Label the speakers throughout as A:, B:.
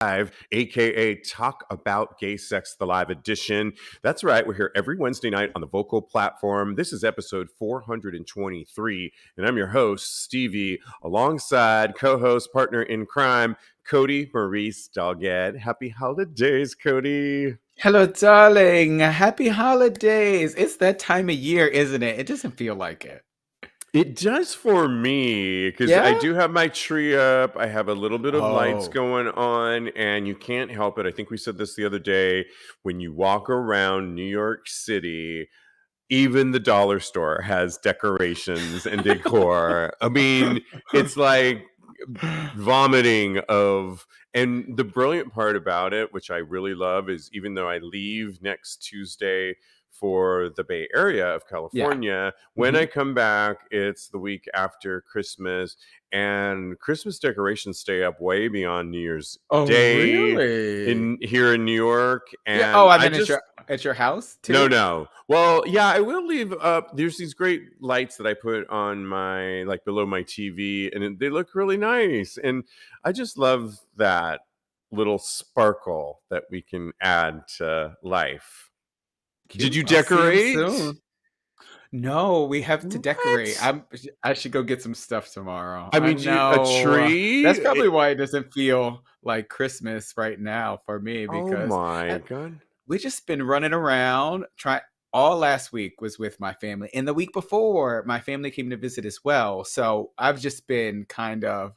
A: Live, aka Talk About Gay Sex, the live edition. That's right, we're here every Wednesday night on the Vocal platform. This is episode 423, and I'm your host, Stevie, alongside co host, partner in crime, Kodi Maurice Doggette. Happy holidays, Kodi.
B: Hello, darling. Happy holidays. It's that time of year, isn't it? It doesn't feel like it.
A: It does for me because I
B: Yeah?
A: do have my tree up. I have a little bit of lights
B: Oh,
A: going on, and you can't help it. I think we said this the other day. When you walk around New York City, even the dollar store has decorations and decor. I mean, it's like vomiting of. And the brilliant part about it, which I really love, is even though I leave next Tuesday for the Bay Area of
B: yeah.
A: California, when I
B: hmm
A: come back, it's the week after Christmas, and Christmas decorations stay up way beyond New Year's
B: Oh,
A: Day
B: really?
A: in here in New York.
B: Yeah. Oh,
A: And
B: I
A: I
B: mean,
A: just
B: at your house
A: no,
B: too?
A: no. Well, yeah, I will leave up. There's these great lights that I put on my, like, below my TV, and they look really nice. And I just love that little sparkle that we can add to life. Did
B: Cute.
A: you
B: I'll see him
A: decorate?
B: soon. No, we have to decorate.
A: What?
B: I should go get some stuff tomorrow.
A: I
B: I
A: mean, a
B: know.
A: tree?
B: That's probably why it doesn't feel like Christmas right now for me
A: Oh
B: because
A: my God.
B: we just been running around trying. All last week was with my family, and the week before my family came to visit as well, so I've just been kind of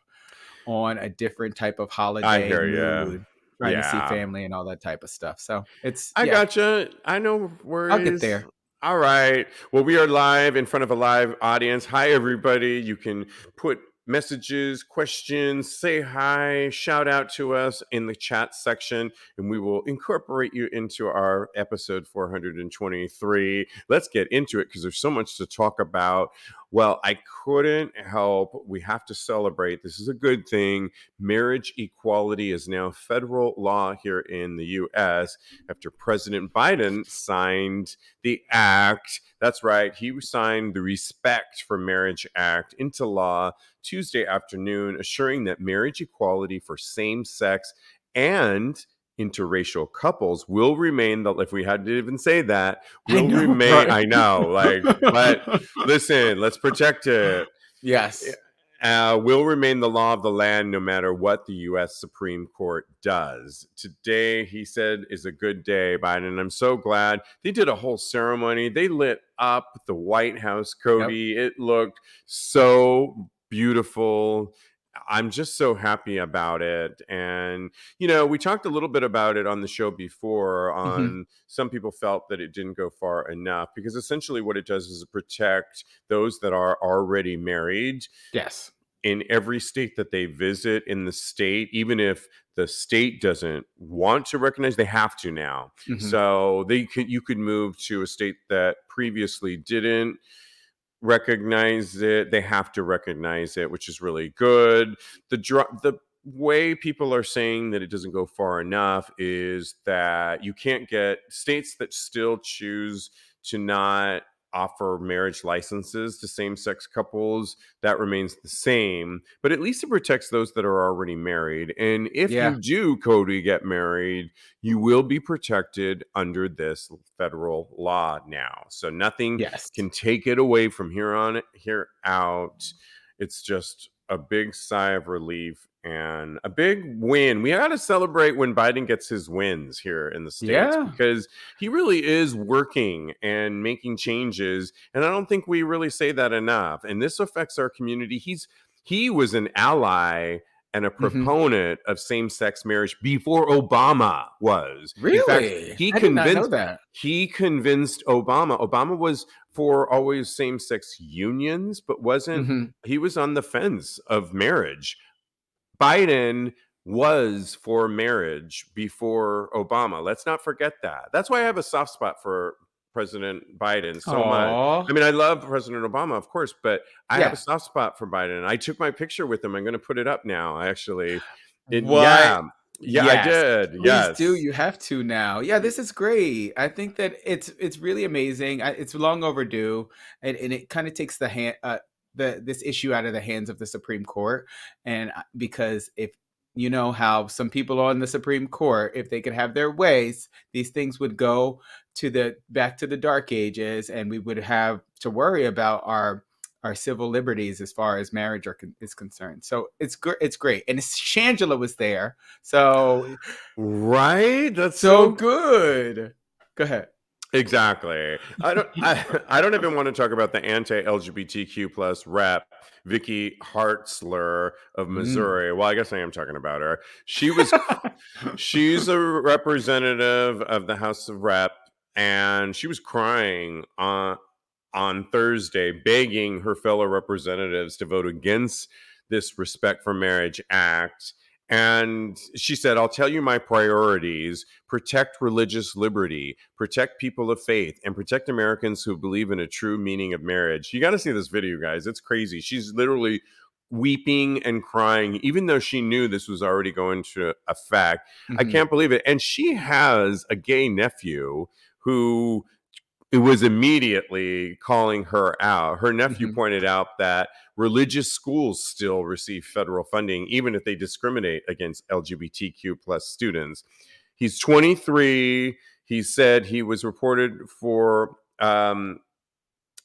B: on a different type of
A: I
B: holiday
A: hear you.
B: mood, trying to see
A: Yeah.
B: family and all that type of stuff. So it's,
A: I
B: yeah,
A: gotcha. I know
B: I'll get
A: worries.
B: there.
A: All right. Well, we are live in front of a live audience. Hi, everybody. You can put messages, questions, say hi, shout out to us in the chat section, and we will incorporate you into our episode 423. Let's get into it because there's so much to talk about. Well, I couldn't help. We have to celebrate. This is a good thing. Marriage equality is now federal law here in the US after President Biden signed the act. That's right. He signed the Respect for Marriage Act into law Tuesday afternoon, assuring that marriage equality for same sex and interracial couples will remain, if we had to even say that,
B: I
A: will
B: know,
A: remain.
B: right?
A: I know, like, but listen, let's protect it.
B: Yes.
A: Will remain the law of the land no matter what the U.S. Supreme Court does. Today, he said, is a good day, Biden. And I'm so glad they did a whole ceremony. They lit up the White House,
B: Yep.
A: Kodi. It looked so beautiful. I'm just so happy about it. And, we talked a little bit about it on the show before.
B: hmm
A: On some people felt that it didn't go far enough because essentially what it does is protect those that are already married
B: Yes.
A: in every state that they visit in the state, even if the state doesn't want to recognize, they have to now.
B: hmm
A: So you could move to a state that previously didn't recognize it. They have to recognize it, which is really good. The way people are saying that it doesn't go far enough is that you can't get states that still choose to not offer marriage licenses to same-sex couples. That remains the same, but at least it protects those that are already married. And if
B: Yeah.
A: you do, Kodi, get married, you will be protected under this federal law now. So nothing
B: Yes.
A: can take it away from here out. It's just a big sigh of relief and a big win. We got to celebrate when Biden gets his wins here in the States
B: Yeah.
A: because he really is working and making changes. And I don't think we really say that enough. And this affects our community. He was an ally and a
B: hmm
A: proponent of same-sex marriage before Obama was. In fact,
B: Really? I did not know that.
A: he convinced Obama. Obama was for always same-sex unions, but wasn't
B: hmm
A: he was on the fence of marriage. Biden was for marriage before Obama. Let's not forget that. That's why I have a soft spot for President Biden so much.
B: Oh,
A: I mean, I love President Obama, of course, but I have a
B: yeah.
A: soft spot for Biden. I took my picture with him. I'm going to put it up now, actually.
B: What?
A: Yeah. Yeah, I
B: Yes.
A: did.
B: Please do.
A: Yes.
B: You have to now. Yeah, this is great. I think that it's really amazing. It's long overdue, and it kind of takes the this issue out of the hands of the Supreme Court, and because if you know how some people on the Supreme Court, if they could have their ways, these things would go back to the dark ages, and we would have to worry about our civil liberties as far as marriage is concerned. So it's great, and Shangela was there, so
A: Right? That's
B: so
A: so
B: good. Go ahead.
A: exactly. I don't even want to talk about the anti-LGBTQ plus rep Vicky Hartzler of
B: Mm.
A: Missouri. Well, I guess I am talking about her. She's a representative of the House of Rep, and she was crying on Thursday, begging her fellow representatives to vote against this Respect for Marriage Act. And she said, I'll tell you my priorities: protect religious liberty, protect people of faith, and protect Americans who believe in a true meaning of marriage. You got to see this video, guys. It's crazy. She's literally weeping and crying, even though she knew this was already going to effect. I
B: Mm-hmm.
A: can't believe it. And she has a gay nephew who it was immediately calling her out. Her nephew
B: Mm-hmm.
A: pointed out that religious schools still receive federal funding, even if they discriminate against LGBTQ plus students. He's 23. He said he was reported for,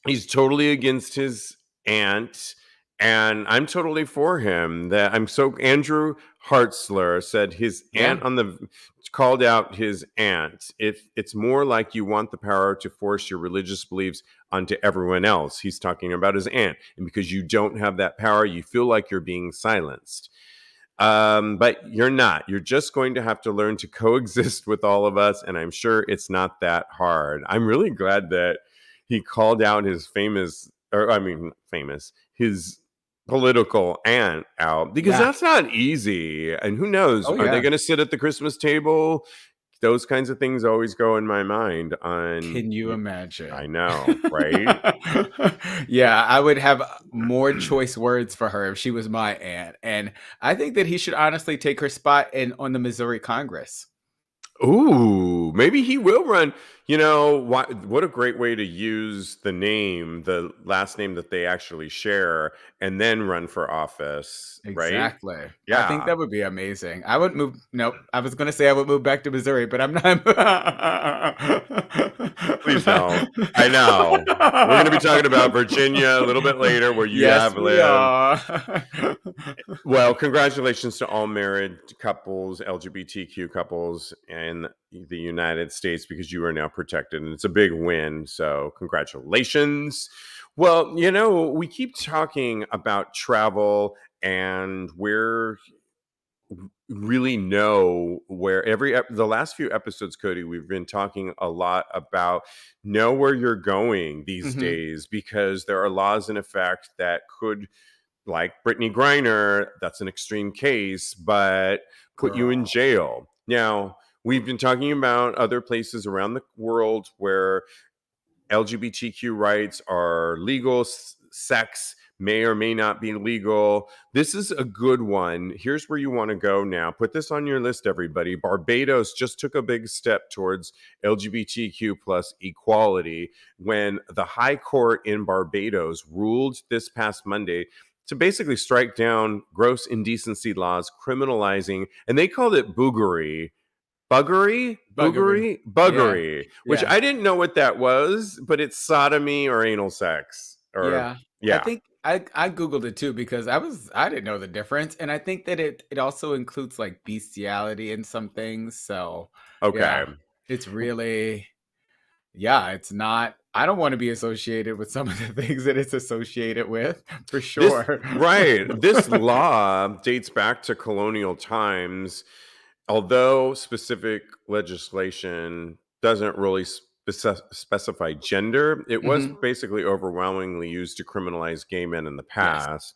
A: he's totally against his aunt, and I'm totally for him. That I'm so Andrew Hartzler said his
B: Yeah.
A: aunt on the called out his aunt. If it's more like you want the power to force your religious beliefs onto everyone else. He's talking about his aunt, and because you don't have that power, you feel like you're being silenced. But you're not. You're just going to have to learn to coexist with all of us, and I'm sure it's not that hard. I'm really glad that he called out his his political aunt out, because
B: Yeah.
A: that's not easy. And who knows?
B: Oh
A: Are they
B: yeah.
A: going to sit at the Christmas table? Those kinds of things always go in my mind.
B: Can you imagine?
A: I know, right?
B: Yeah, I would have more choice words for her if she was my aunt. And I think that he should honestly take her spot on the Missouri Congress.
A: Ooh, maybe he will run. What a great way to use the last name that they actually share, and then run for office, right?
B: Exactly. I think
A: Yeah.
B: that would be amazing. I would move. Nope. I was going to say I would move back to Missouri, but I'm not.
A: Please don't. I know. We're going to be talking about Virginia a little bit later, where you
B: Yes,
A: have
B: we
A: lived.
B: are.
A: Well, congratulations to all married couples, LGBTQ couples in the United States, because you are now protected, and it's a big win. So, congratulations. Well, we keep talking about travel, and we're really know where the last few episodes, Kodi, we've been talking a lot about know where you're going these
B: Mhm.
A: days, because there are laws in effect that could, like Brittany Griner, that's an extreme case, but put you in
B: Girl.
A: jail. Now, we've been talking about other places around the world where LGBTQ rights are legal, sex may or may not be legal. This is a good one. Here's where you want to go now. Put this on your list, everybody. Barbados just took a big step towards LGBTQ plus equality when the High Court in Barbados ruled this past Monday to basically strike down gross indecency laws criminalizing, and they called it boogery.
B: Buggery. Yeah.
A: Which
B: Yeah.
A: I didn't know what that was, but it's sodomy or anal sex. Or,
B: Yeah. I
A: yeah.
B: think I googled it too because I didn't know the difference, and I think that it also includes like bestiality in some things. So
A: Okay.
B: yeah, it's really yeah. It's not. I don't want to be associated with some of the things that it's associated with for sure.
A: This law dates back to colonial times, although specific legislation doesn't really specify gender. It was
B: Hmm.
A: basically overwhelmingly used to criminalize gay men in the
B: Yes.
A: past.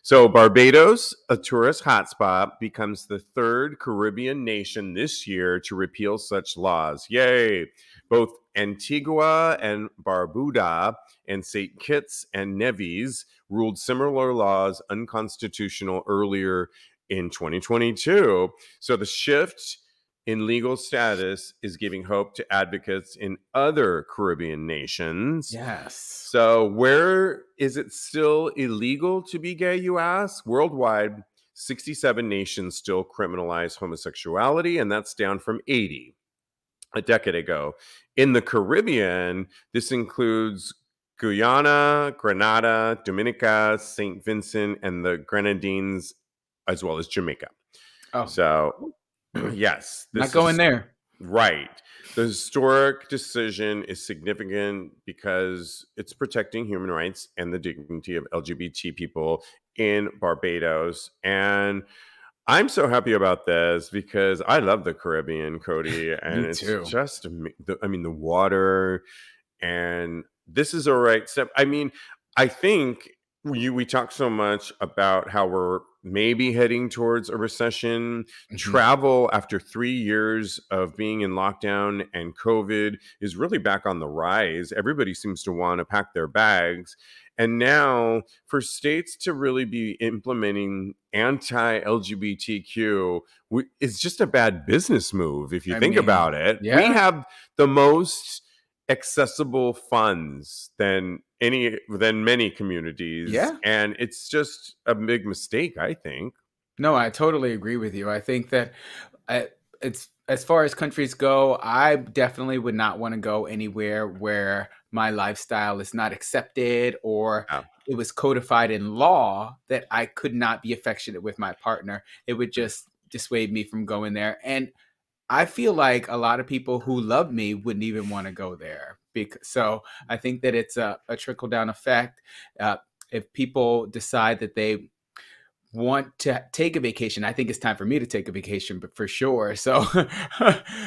A: So, Barbados, a tourist hotspot, becomes the third Caribbean nation this year to repeal such laws. Yay! Both Antigua and Barbuda and St. Kitts and Nevis ruled similar laws unconstitutional earlier in 2022. So, the shift in legal status is giving hope to advocates in other Caribbean nations.
B: Yes.
A: So, where is it still illegal to be gay, you ask? Worldwide, 67 nations still criminalize homosexuality, and that's down from 80 a decade ago. In the Caribbean, this includes Guyana, Grenada, Dominica, St. Vincent, and the Grenadines, as well as Jamaica.
B: Oh,
A: So, yes,
B: not
A: this
B: going
A: is
B: there.
A: right. The historic decision is significant because it's protecting human rights and the dignity of LGBT people in Barbados. And I'm so happy about this because I love the Caribbean, Kodi, and
B: Me
A: it's
B: too.
A: just, I mean, the water, and this is a right step. I mean, I think we talk so much about how we're maybe heading towards a recession.
B: Mhm.
A: Travel after 3 years of being in lockdown and COVID is really back on the rise. Everybody seems to want to pack their bags. And now, for states to really be implementing anti-LGBTQ is just a bad business move if you
B: I
A: think
B: mean,
A: about it. We
B: yeah,
A: have the most accessible funds than many communities,
B: yeah.
A: and it's just a big mistake, I think.
B: No, I totally agree with you. I think that I, it's as far as countries go, I definitely would not want to go anywhere where my lifestyle is not accepted or
A: Yeah.
B: it was codified in law that I could not be affectionate with my partner. It would just dissuade me from going there. And I feel like a lot of people who love me wouldn't even want to go there. So I think that it's a trickle down effect. Uh, if people decide that they want to take a vacation, I think it's time for me to take a vacation, but for sure. So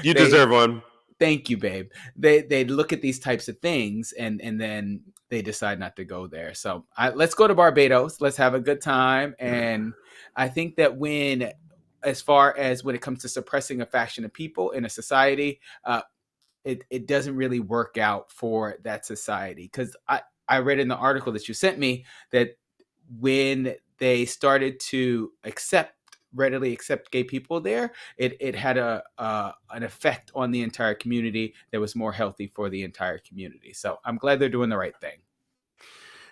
A: You
B: they
A: deserve one.
B: thank you, babe. They look at these types of things and then they decide not to go there. So let's go to Barbados. Let's have a good time. And I think that as far as when it comes to suppressing a faction of people in a society, it doesn't really work out for that society. Because I read in the article that you sent me that when they started to readily accept gay people there, it had an effect on the entire community that was more healthy for the entire community. So I'm glad they're doing the right thing.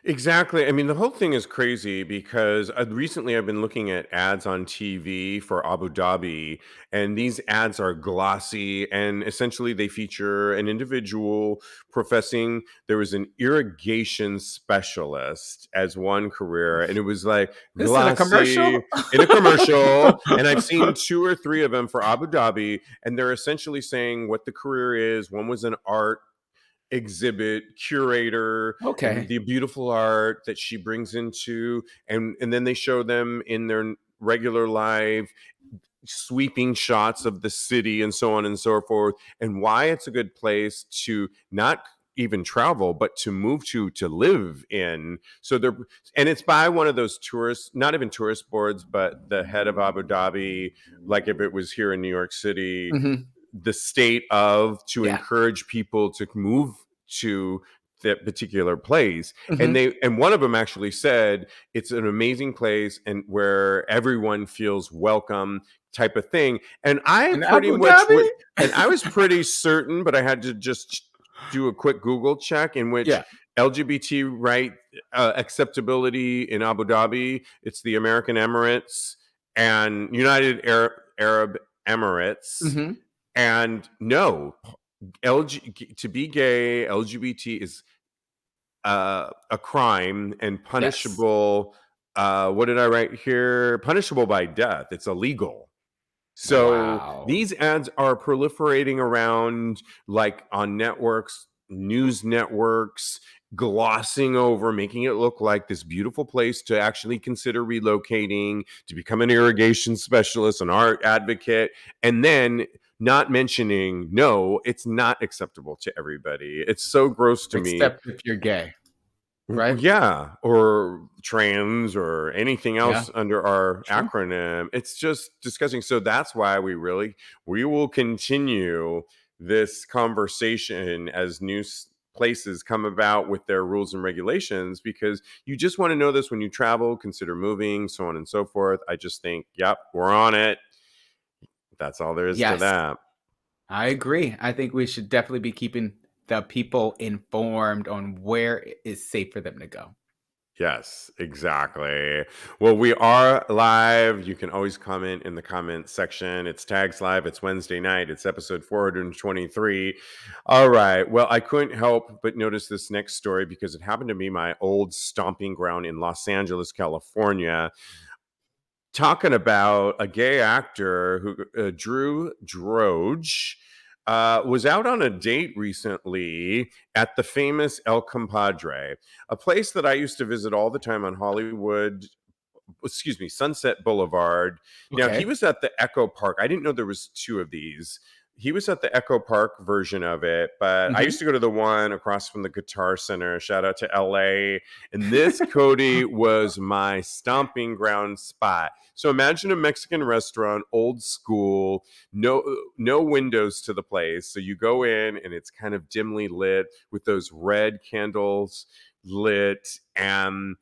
A: Exactly. I mean, the whole thing is crazy because recently I've been looking at ads on TV for Abu Dhabi, and these ads are glossy, and essentially they feature an individual professing there was an irrigation specialist as one career, and it was like
B: This is a
A: glossy
B: commercial.
A: in a commercial. And I've seen two or three of them for Abu Dhabi, and they're essentially saying what the career is. One was an art exhibit curator and
B: Okay.
A: the beautiful art that she brings into, and then they show them in their regular life sweeping shots of the city and so on and so forth, and why it's a good place to not even travel but to move to live in. So they're, and it's by one of those tourists, not even tourist boards, but the head of Abu Dhabi, like if it was here in New York City,
B: Hmm.
A: the state of, to
B: Yeah.
A: encourage people to move to that particular place.
B: Hmm.
A: And one of them actually said it's an amazing place and where everyone feels welcome, type of thing. And I
B: In
A: pretty
B: Abu
A: much
B: Dhabi.
A: would, and I was pretty certain, but I had to just do a quick Google check in which
B: Yeah.
A: LGBT right acceptability in Abu Dhabi, it's the American Emirates and United Arab Emirates.
B: Hmm.
A: And no, to be gay, LGBT is a crime and
B: Yes.
A: punishable. What did I write here? Punishable by death. It's illegal. So
B: Wow.
A: these ads are proliferating around, like on networks, news networks, glossing over, making it look like this beautiful place to actually consider relocating, to become an irrigation specialist, an art advocate, and then not mentioning, no, it's not acceptable to everybody. It's so gross to me.
B: Except if you're gay, right?
A: Yeah, or trans or anything
B: Yeah.
A: else under our
B: True.
A: acronym. It's just disgusting. So that's why we will continue this conversation as places come about with their rules and regulations, because you just want to know this when you travel, consider moving, so on and so forth. I just think, yep, we're on it. That's all there is to
B: Yes.
A: that.
B: I agree. I think we should definitely be keeping the people informed on where it is safe for them to go.
A: Yes, exactly. Well, we are live. You can always comment in the comment section. It's Tags Live. It's Wednesday night. It's episode 423. All right. Well, I couldn't help but notice this next story because it happened to be my old stomping ground in Los Angeles, California. Talking about a gay actor who, Drew Droge, was out on a date recently at the famous El Compadre, a place that I used to visit all the time on Sunset Boulevard. Now, he
B: Okay.
A: was at the Echo Park. I didn't know there was two of these. He was at the Echo Park version of it, but I
B: Hmm.
A: used to go to the one across from the Guitar Center. Shout out to LA. And this, Kodi, was my stomping ground spot. So imagine a Mexican restaurant, old school, no windows to the place. So you go in and it's kind of dimly lit with those red candles lit, and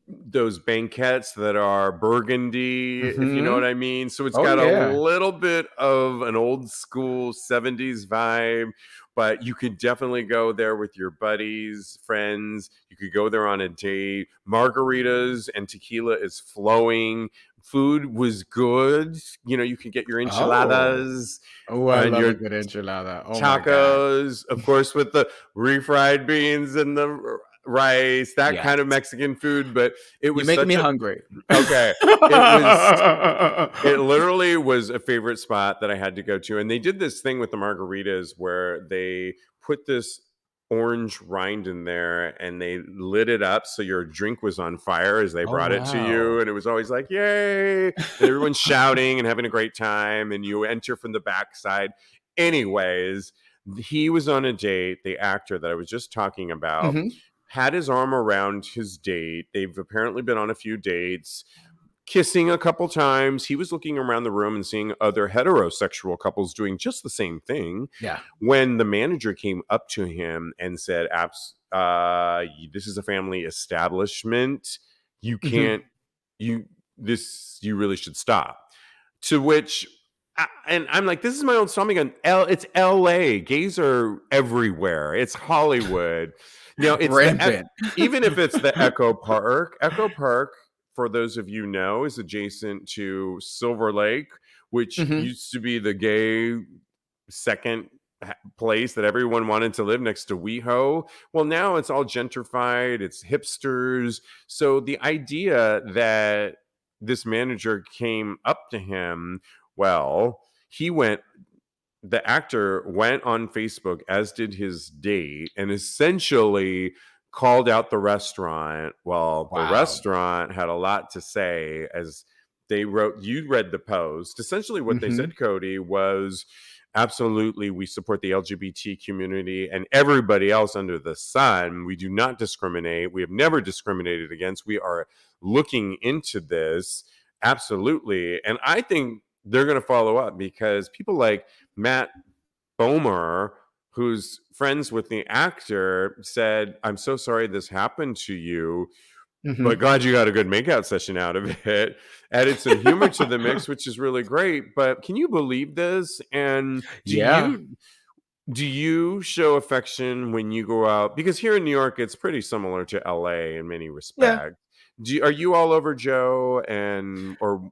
A: those banquettes that are burgundy, if you know
B: Hmm.
A: what I mean. So it's
B: Oh
A: got a
B: yeah.
A: little bit of an old school 70s vibe, but you could definitely go there with your buddies, friends. You could go there on a date. Margaritas and tequila is flowing. Food was good. You know, you could get your
B: Oh.
A: enchiladas
B: Oh, I
A: and
B: love a
A: your
B: good enchilada. Oh my God.
A: tacos, of course, with the refried beans and the rice, that
B: Yes.
A: kind of Mexican food. But it
B: You're
A: was
B: making
A: such
B: me
A: a
B: hungry.
A: okay. It was it literally was a favorite spot that I had to go to. And they did this thing with the margaritas where they put this orange rind in there and they lit it up so your drink was on fire as they
B: Oh
A: brought it to you.
B: wow.
A: And it was always like, yay. And everyone's shouting and having a great time. And you enter from the backside. Anyways, he was on a date, the actor that I was just talking about.
B: Hmm.
A: Had his arm around his date. They've apparently been on a few dates, kissing a couple times. He was looking around the room and seeing other heterosexual couples doing just the same thing
B: Yeah.
A: when the manager came up to him and said, this is a family establishment. You
B: Hmm.
A: can't, you really should stop. To which, and I'm like, this is my own stomping gun. It's LA. Gays are everywhere. It's Hollywood. Now,
B: Rampant.
A: even if it's the Echo Park, for those of you know, is adjacent to Silver Lake, which
B: Hmm.
A: used to be the gay second place that everyone wanted to live next to WeHo. Well, now it's all gentrified, it's hipsters. So the idea that this manager came up to him, well, he went the actor went on Facebook, as did his date, and essentially called out the restaurant. Well, the
B: Wow.
A: restaurant had a lot to say as they wrote, you read the post. Essentially, what they
B: Hmm.
A: said, Kodi, was absolutely, we support the LGBT community and everybody else under the sun. We do not discriminate. We have never discriminated against. We are looking into this. Absolutely. And I think they're going to follow up because people like Matt Bomer, who's friends with the actor, said, I'm so sorry this happened to you, but
B: Hmm.
A: glad you got a good makeout session out of it. Added some humor to the mix, which is really great. But can you believe this? And do
B: Yeah.
A: you do you show affection when you go out? Because here in New York, it's pretty similar to LA in many
B: Yeah.
A: respects. Are you all over Joe and or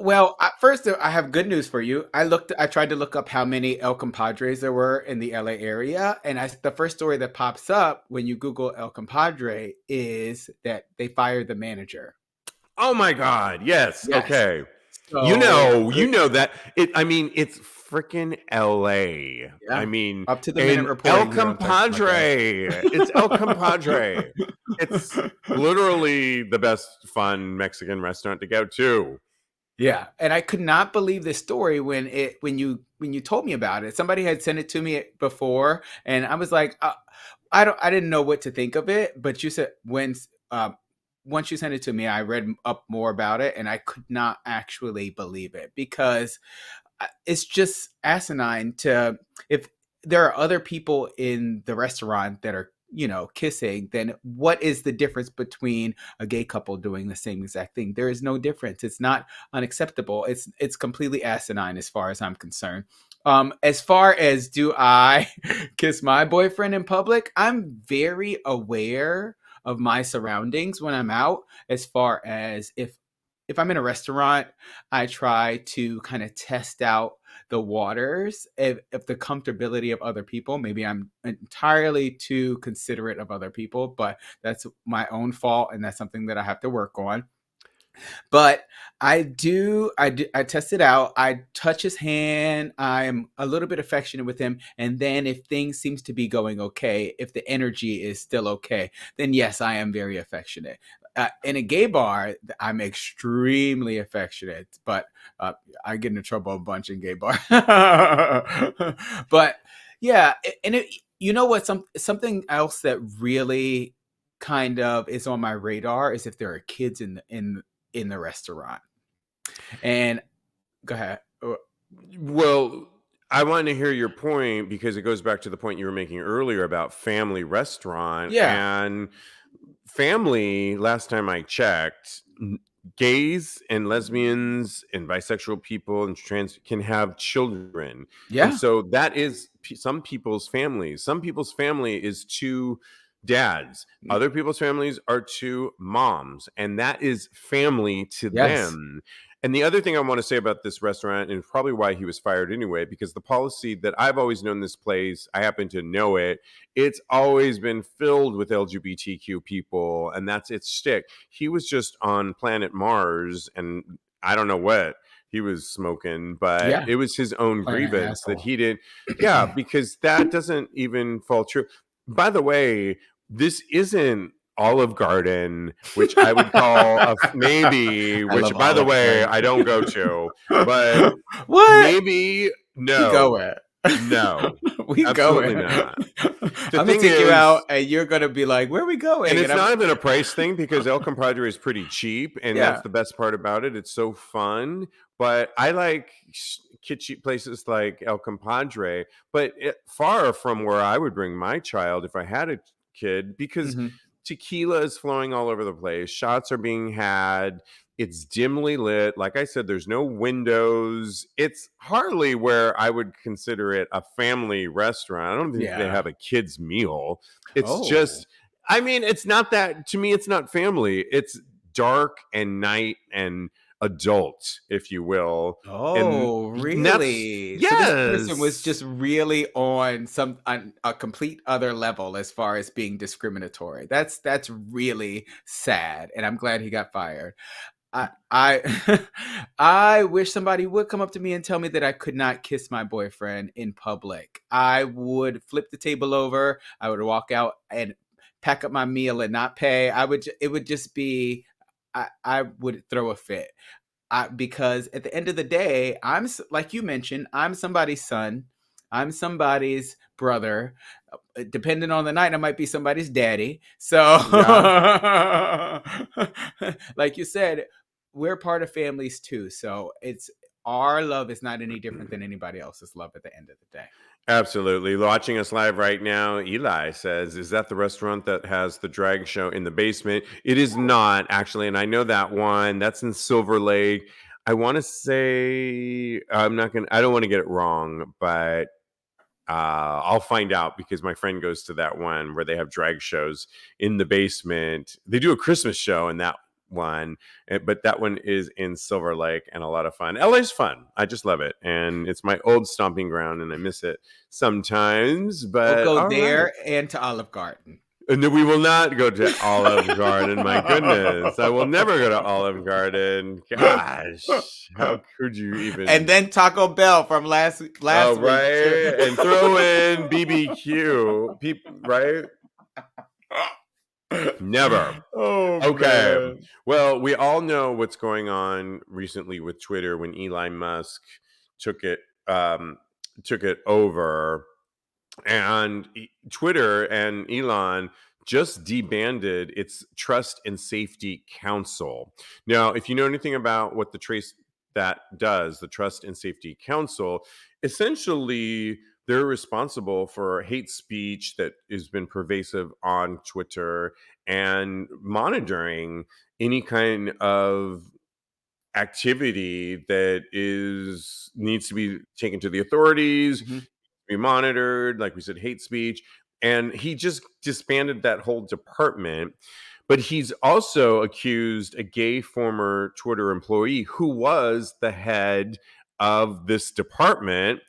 B: Well, first, I have good news for you. I tried to look up how many El Compadres there were in the LA area, and the first story that pops up when you Google El Compadre is that they fired the manager.
A: Oh my God. Yes.
B: Yes.
A: Okay.
B: So,
A: You know that I mean, it's freaking LA. I
B: yeah,
A: mean,
B: up to the minute
A: and El
B: reporting here on
A: Compadre. It's El Compadre. It's
B: TAGSPodcast.
A: literally the best fun Mexican restaurant to go to.
B: Yeah, and I could not believe this story when you told me about it. Somebody had sent it to me before, and I was like, I didn't know what to think of it. But you said once you sent it to me, I read up more about it, and I could not actually believe it because it's just asinine to if there are other people in the restaurant that are kissing, then what is the difference between a gay couple doing the same exact thing? There is no difference. It's not unacceptable. It's completely asinine as far as I'm concerned. As far as do I kiss my boyfriend in public, I'm very aware of my surroundings when I'm out. As far as if I'm in a restaurant, I try to kind of test out the waters if the comfortability of other people. Maybe I'm entirely too considerate of other people, but that's my own fault, and that's something that I have to work on. But I test it out. I touch his hand. I'm a little bit affectionate with him. And then if things seems to be going okay, if the energy is still okay, then yes, I am very affectionate. In a gay bar, I'm extremely affectionate, but I get into trouble a bunch in gay bar. But yeah, and you know what? Something else that really kind of is on my radar is if there are kids in the restaurant. And go ahead.
A: Well, I want to hear your point because it goes back to the point you were making earlier about family restaurant.
B: Yeah.
A: And family, last time I checked, gays and lesbians and bisexual people and trans can have children.
B: Yeah.
A: And so that is some people's families. Some people's family is two dads. Other people's families are two moms. And that is family to
B: Yes.
A: them. And the other thing I want to say about this restaurant, and probably why he was fired anyway, because the policy that I've always known this place, I happen to know it, it's always been filled with LGBTQ people, and that's its shtick. He was just on planet Mars, and I don't know what he was smoking, but it was his own grievance that he didn't. Yeah, because that doesn't even fall true. By the way, this isn't Olive Garden, which I would call maybe, which by the way, I don't go to, but
B: what?
A: Maybe no.
B: We go at.
A: No.
B: We
A: absolutely
B: go
A: not.
B: I'm gonna take you out and you're gonna be like, where are we going?
A: And it's not even a price thing because El Compadre is pretty cheap, and that's the best part about it. It's so fun. But I like kitschy places like El Compadre, but far from where I would bring my child if I had a kid, because tequila is flowing all over the place. Shots are being had. It's dimly lit. Like I said, there's no windows. It's hardly where I would consider it a family restaurant. I don't think they have a kid's meal. It's just, I mean, it's not that, to me, it's not family. It's dark and night and adult, if you will.
B: Oh,
A: and
B: really?
A: Yes.
B: So this person was just really on a complete other level as far as being discriminatory. That's really sad, and I'm glad he got fired. I I wish somebody would come up to me and tell me that I could not kiss my boyfriend in public. I would flip the table over. I would walk out and pack up my meal and not pay. It would just be, I would throw a fit. Because at the end of the day, I'm, like you mentioned, I'm somebody's son. I'm somebody's brother. Depending on the night, I might be somebody's daddy. So, like you said, we're part of families too. So our love is not any different than anybody else's love at the end of the day.
A: Absolutely. Watching us live right now, Eli says, is that the restaurant that has the drag show in the basement? It is not, actually, and I know that one. That's in Silver Lake. I want to say, I don't want to get it wrong, but I'll find out because my friend goes to that one where they have drag shows in the basement. They do a Christmas show in that one, but that one is in Silver Lake and a lot of fun. LA's fun. I just love it, and it's my old stomping ground, and I miss it sometimes. But
B: we'll go there and to Olive Garden.
A: No, we will not go to Olive Garden. My goodness, I will never go to Olive Garden. Gosh, how could you even?
B: And then Taco Bell from last week.
A: Right, and throw in BBQ, right? Never. Okay. Man. Well, we all know what's going on recently with Twitter when Elon Musk took it over. And Twitter and Elon just disbanded its Trust and Safety Council. Now, if you know anything about what the Trust and Safety Council essentially they're responsible for hate speech that has been pervasive on Twitter and monitoring any kind of activity that needs to be taken to the authorities,
B: Mm-hmm.
A: be monitored, like we said, hate speech. And he just disbanded that whole department. But he's also accused a gay former Twitter employee who was the head of this department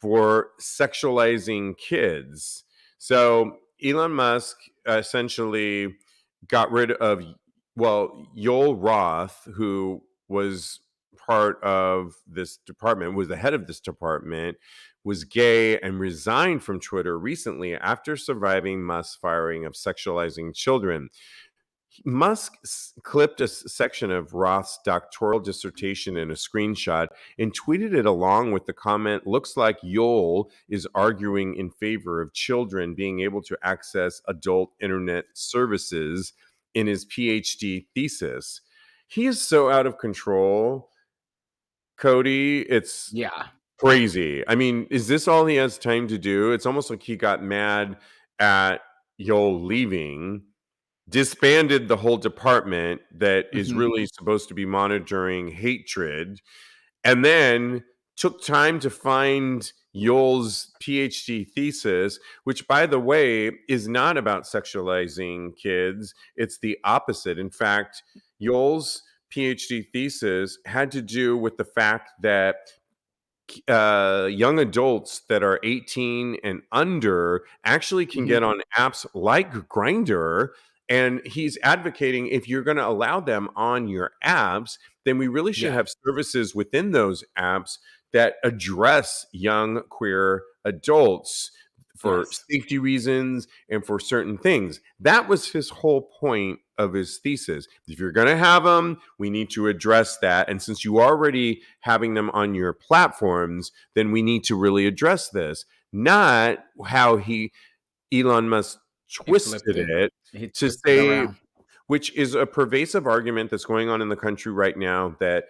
A: for sexualizing kids. So Elon Musk essentially got rid of, well, Yoel Roth, who was part of this department, was the head of this department, was gay and resigned from Twitter recently after surviving Musk's firing of sexualizing children. Musk clipped a section of Roth's doctoral dissertation in a screenshot and tweeted it along with the comment, "Looks like Yoel is arguing in favor of children being able to access adult internet services," in his PhD thesis. He is so out of control, Kodi. It's
B: Yeah.
A: crazy. I mean, is this all he has time to do? It's almost like he got mad at Yoel leaving, disbanded the whole department that is
B: Mm-hmm.
A: really supposed to be monitoring hatred, and then took time to find Yoel's PhD thesis, which, by the way, is not about sexualizing kids. It's the opposite. In fact, Yoel's PhD thesis had to do with the fact that young adults that are 18 and under actually can
B: Mm-hmm.
A: get on apps like Grindr. And he's advocating, if you're going to allow them on your apps, then we really should
B: Yeah.
A: have services within those apps that address young queer adults for
B: Yes.
A: safety reasons and for certain things. That was his whole point of his thesis. If you're going to have them, we need to address that. And since you are already having them on your platforms, then we need to really address this. Not how Elon Musk
B: He flipped
A: twisted
B: it.
A: it
B: He
A: to
B: twisted it
A: say,
B: around.
A: which is a pervasive argument that's going on in the country right now, that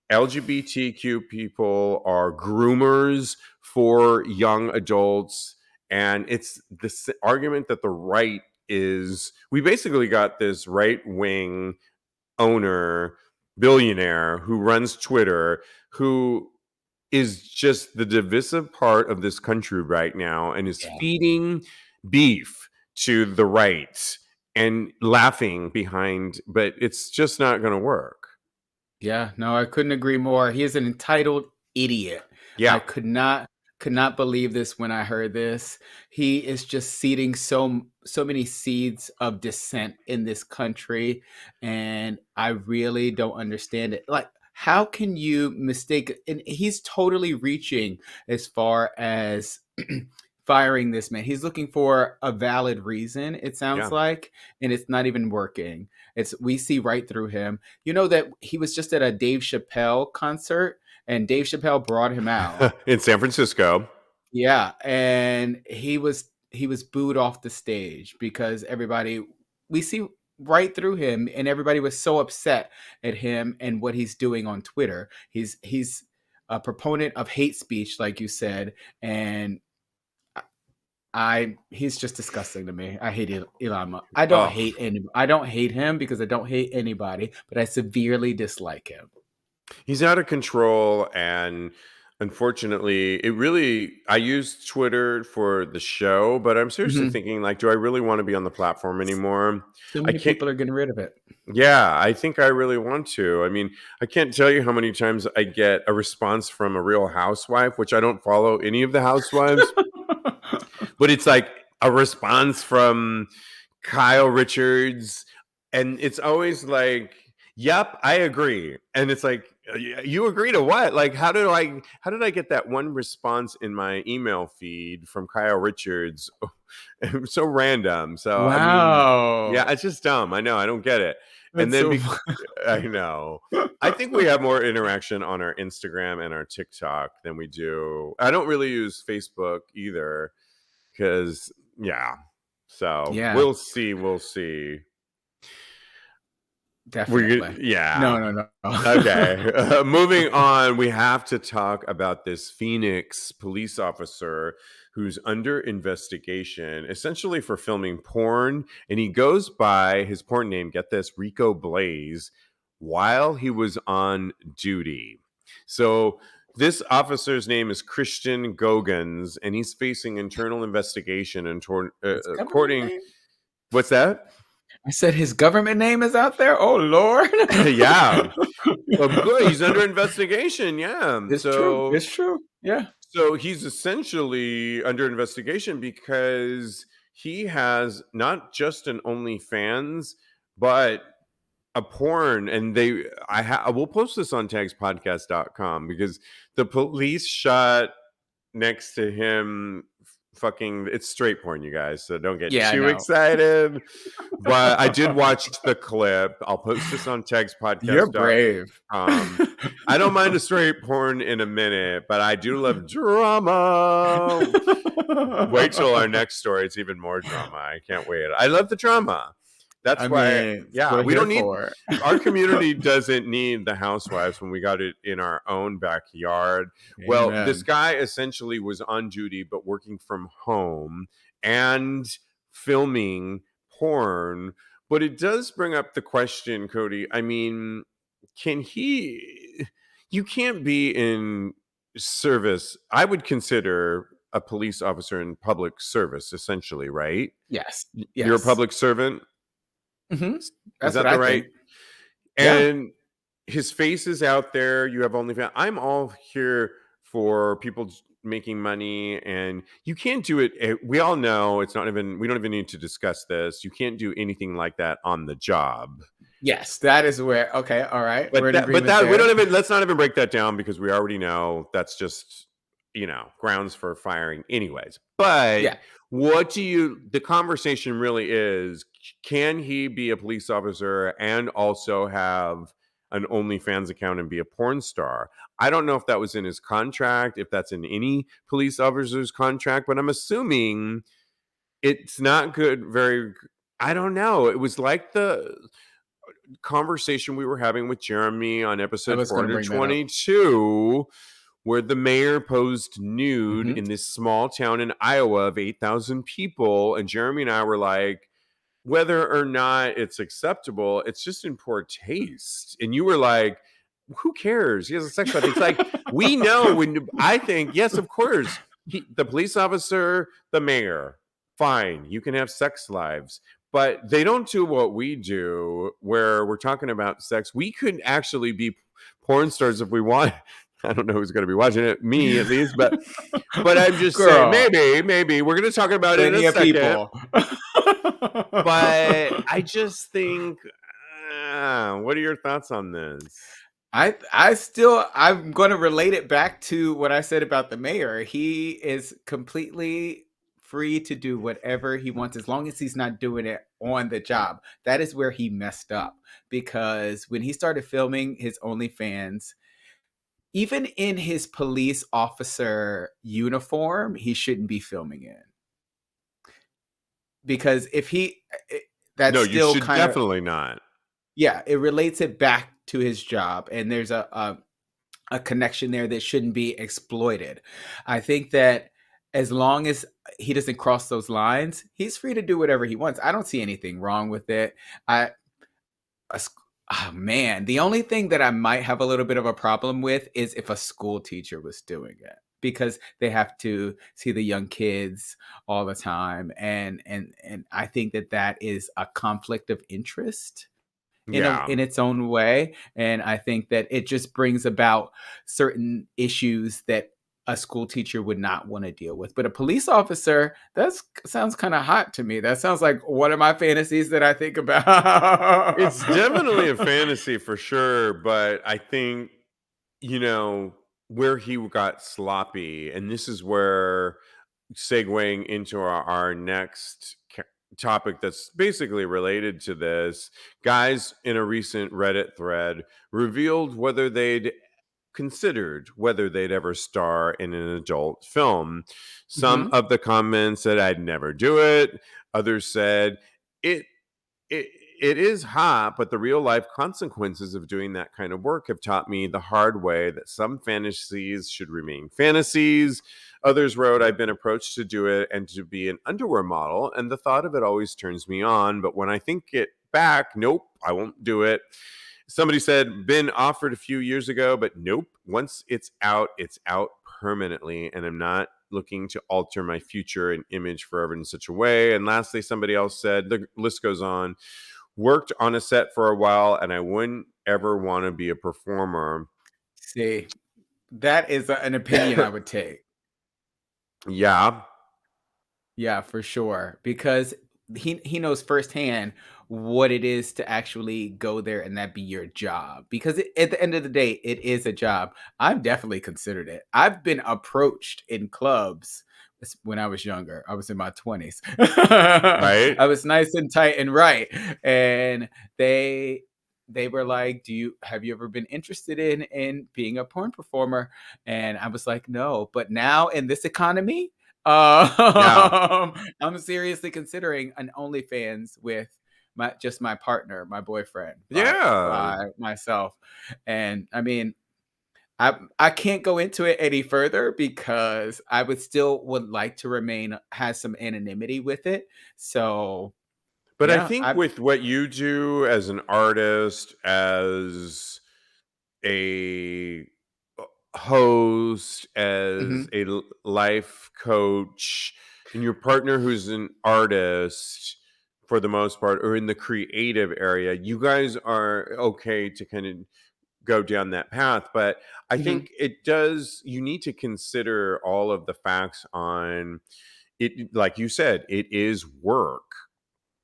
A: LGBTQ people are groomers for young adults. And it's this argument that the right is, we basically got this right wing owner, billionaire who runs Twitter, who is just the divisive part of this country right now and is
B: Yeah.
A: feeding beef to the right and laughing behind, but it's just not going to work.
B: Yeah, no, I couldn't agree more. He is an entitled idiot. I
A: Yeah.
B: could not believe this when I heard this. He is just seeding so many seeds of dissent in this country, and I really don't understand it. Like, how can you mistake? And he's totally reaching as far as firing this man. He's looking for a valid reason, it sounds
A: Yeah.
B: like, and it's not even working. We see right through him. You know that he was just at a Dave Chappelle concert, and Dave Chappelle brought him out.
A: In San Francisco.
B: Yeah, and he was booed off the stage because we see right through him, and everybody was so upset at him and what he's doing on Twitter. He's a proponent of hate speech, like you said, and he's just disgusting to me. I hate Elon Musk. I don't
A: Oh,
B: hate I don't hate him because I don't hate anybody, but I severely dislike him.
A: he's out of control. And unfortunately, I use Twitter for the show, but I'm seriously
B: Mhm.
A: thinking, like, do I really want to be on the platform anymore?
B: Too
A: I
B: many
A: can't.
B: people are getting rid of it.
A: Yeah, I think I really want to. I mean, I can't tell you how many times I get a response from a Real Housewife, which I don't follow any of the housewives, but it's like a response from Kyle Richards, and it's always like, "Yep, I agree." And it's like, "You agree to what? Like, how did I get that one response in my email feed from Kyle Richards?" So random. So I mean, yeah,
B: Wow.
A: it's just dumb. I know, I don't get it. And
B: That's
A: then
B: so
A: I know. I think we have more interaction on our Instagram and our TikTok than we do. I don't really use Facebook either because, yeah. So
B: Yeah.
A: we'll see. We'll see.
B: Definitely.
A: Yeah.
B: No.
A: Okay. Moving on, we have to talk about this Phoenix police officer who's under investigation essentially for filming porn. And he goes by his porn name, get this, Rico Blaze, while he was on duty. So this officer's name is Christian Gogans, and he's facing internal investigation and
B: His government
A: according.
B: name?
A: What's that?
B: I said his government name is out there? Oh, Lord.
A: Yeah. Well, good. He's under investigation. Yeah.
B: It's true. It's true. Yeah.
A: So he's essentially under investigation because he has not just an OnlyFans, but a porn. And I will post this on TAGSPodcast.com because the police shot next to him fucking, it's straight porn, you guys, so don't get too excited. But I did watch the clip. I'll post this on TAGSPodcast.
B: You're brave.
A: I don't mind a straight porn in a minute, but I do love drama. Wait till our next story. It's even more drama. I can't wait. I love the drama. That's why we don't need our community doesn't need the housewives when we got it in our own backyard. Amen. Well, this guy essentially was on duty but working from home and filming porn. But it does bring up the question, Kodi. I mean, you can't be in service. I would consider a police officer in public service, essentially, right?
B: Yes.
A: You're a public servant?
B: Mm-hmm.
A: Is that the right? And his face is out there. You have OnlyFans. I'm all here for people making money, and you can't do it. We all know it's not even. We don't even need to discuss this. You can't do anything like that on the job.
B: Yes, that is where. Okay, all right.
A: But we don't even. Let's not even break that down because we already know that's just grounds for firing, anyways. But the conversation really is, can he be a police officer and also have an OnlyFans account and be a porn star? I don't know if that was in his contract, if that's in any police officer's contract, but I'm assuming it's not good. I don't know. It was like the conversation we were having with Jeremy on episode 422, where the mayor posed nude in this small town in Iowa of 8,000 people. And Jeremy and I were like, whether or not it's acceptable, it's just in poor taste. And you were like, who cares? He has a sex life. It's like, we know I think, yes, of course, the police officer, the mayor, fine, you can have sex lives. But they don't do what we do, where we're talking about sex. We could actually be porn stars if we want. I don't know who's going to be watching it, me at least, but I'm just saying, maybe we're going to talk about it in a second. But I just think, what are your thoughts on this?
B: I'm going to relate it back to what I said about the mayor. He is completely free to do whatever he wants as long as he's not doing it on the job. That is where he messed up, because when he started filming his OnlyFans, even in his police officer uniform, he shouldn't be filming in. Because if you should
A: definitely not.
B: Yeah, it relates it back to his job, and there's a connection there that shouldn't be exploited. I think that as long as he doesn't cross those lines, he's free to do whatever he wants. I don't see anything wrong with it. The only thing that I might have a little bit of a problem with is if a school teacher was doing it, because they have to see the young kids all the time. And I think that is a conflict of interest in its own way. And I think that it just brings about certain issues that a school teacher would not want to deal with. But a police officer, that sounds kind of hot to me. That sounds like one of my fantasies that I think about.
A: It's definitely a fantasy for sure. But I think, where he got sloppy, and this is where segueing into our next topic that's basically related to this, guys in a recent Reddit thread revealed whether they'd ever star in an adult film. Some of the comments said I'd never do it. Others said it it is hot, but the real life consequences of doing that kind of work have taught me the hard way that some fantasies should remain fantasies. Others wrote, I've been approached to do it and to be an underwear model, and the thought of it always turns me on. But when I think it back, nope, I won't do it. Somebody said, been offered a few years ago, but nope. Once it's out permanently, and I'm not looking to alter my future and image forever in such a way. And lastly, somebody else said, the list goes on, worked on a set for a while, and I wouldn't ever want to be a performer.
B: See, that is an opinion I would take.
A: Yeah.
B: Yeah, for sure. Because he knows firsthand what it is to actually go there and that be your job. Because at the end of the day, it is a job. I've definitely considered it. I've been approached in clubs when I was younger. I was in my 20s.
A: Right.
B: I was nice and tight and right. And they were like, have you ever been interested in being a porn performer? And I was like, no. But now in this economy,
A: Yeah.
B: I'm seriously considering an OnlyFans with my partner, my boyfriend,
A: Yeah.
B: by myself. And I mean, I can't go into it any further because I would like to has some anonymity with it. So
A: But I
B: yeah,
A: think with what you do as an artist, as a host, as
B: mhm,
A: a life coach, and your partner who's an artist for the most part, or in the creative area, you guys are okay to kind of go down that path. But I
B: mhm,
A: think you need to consider all of the facts on it. Like you said, it is work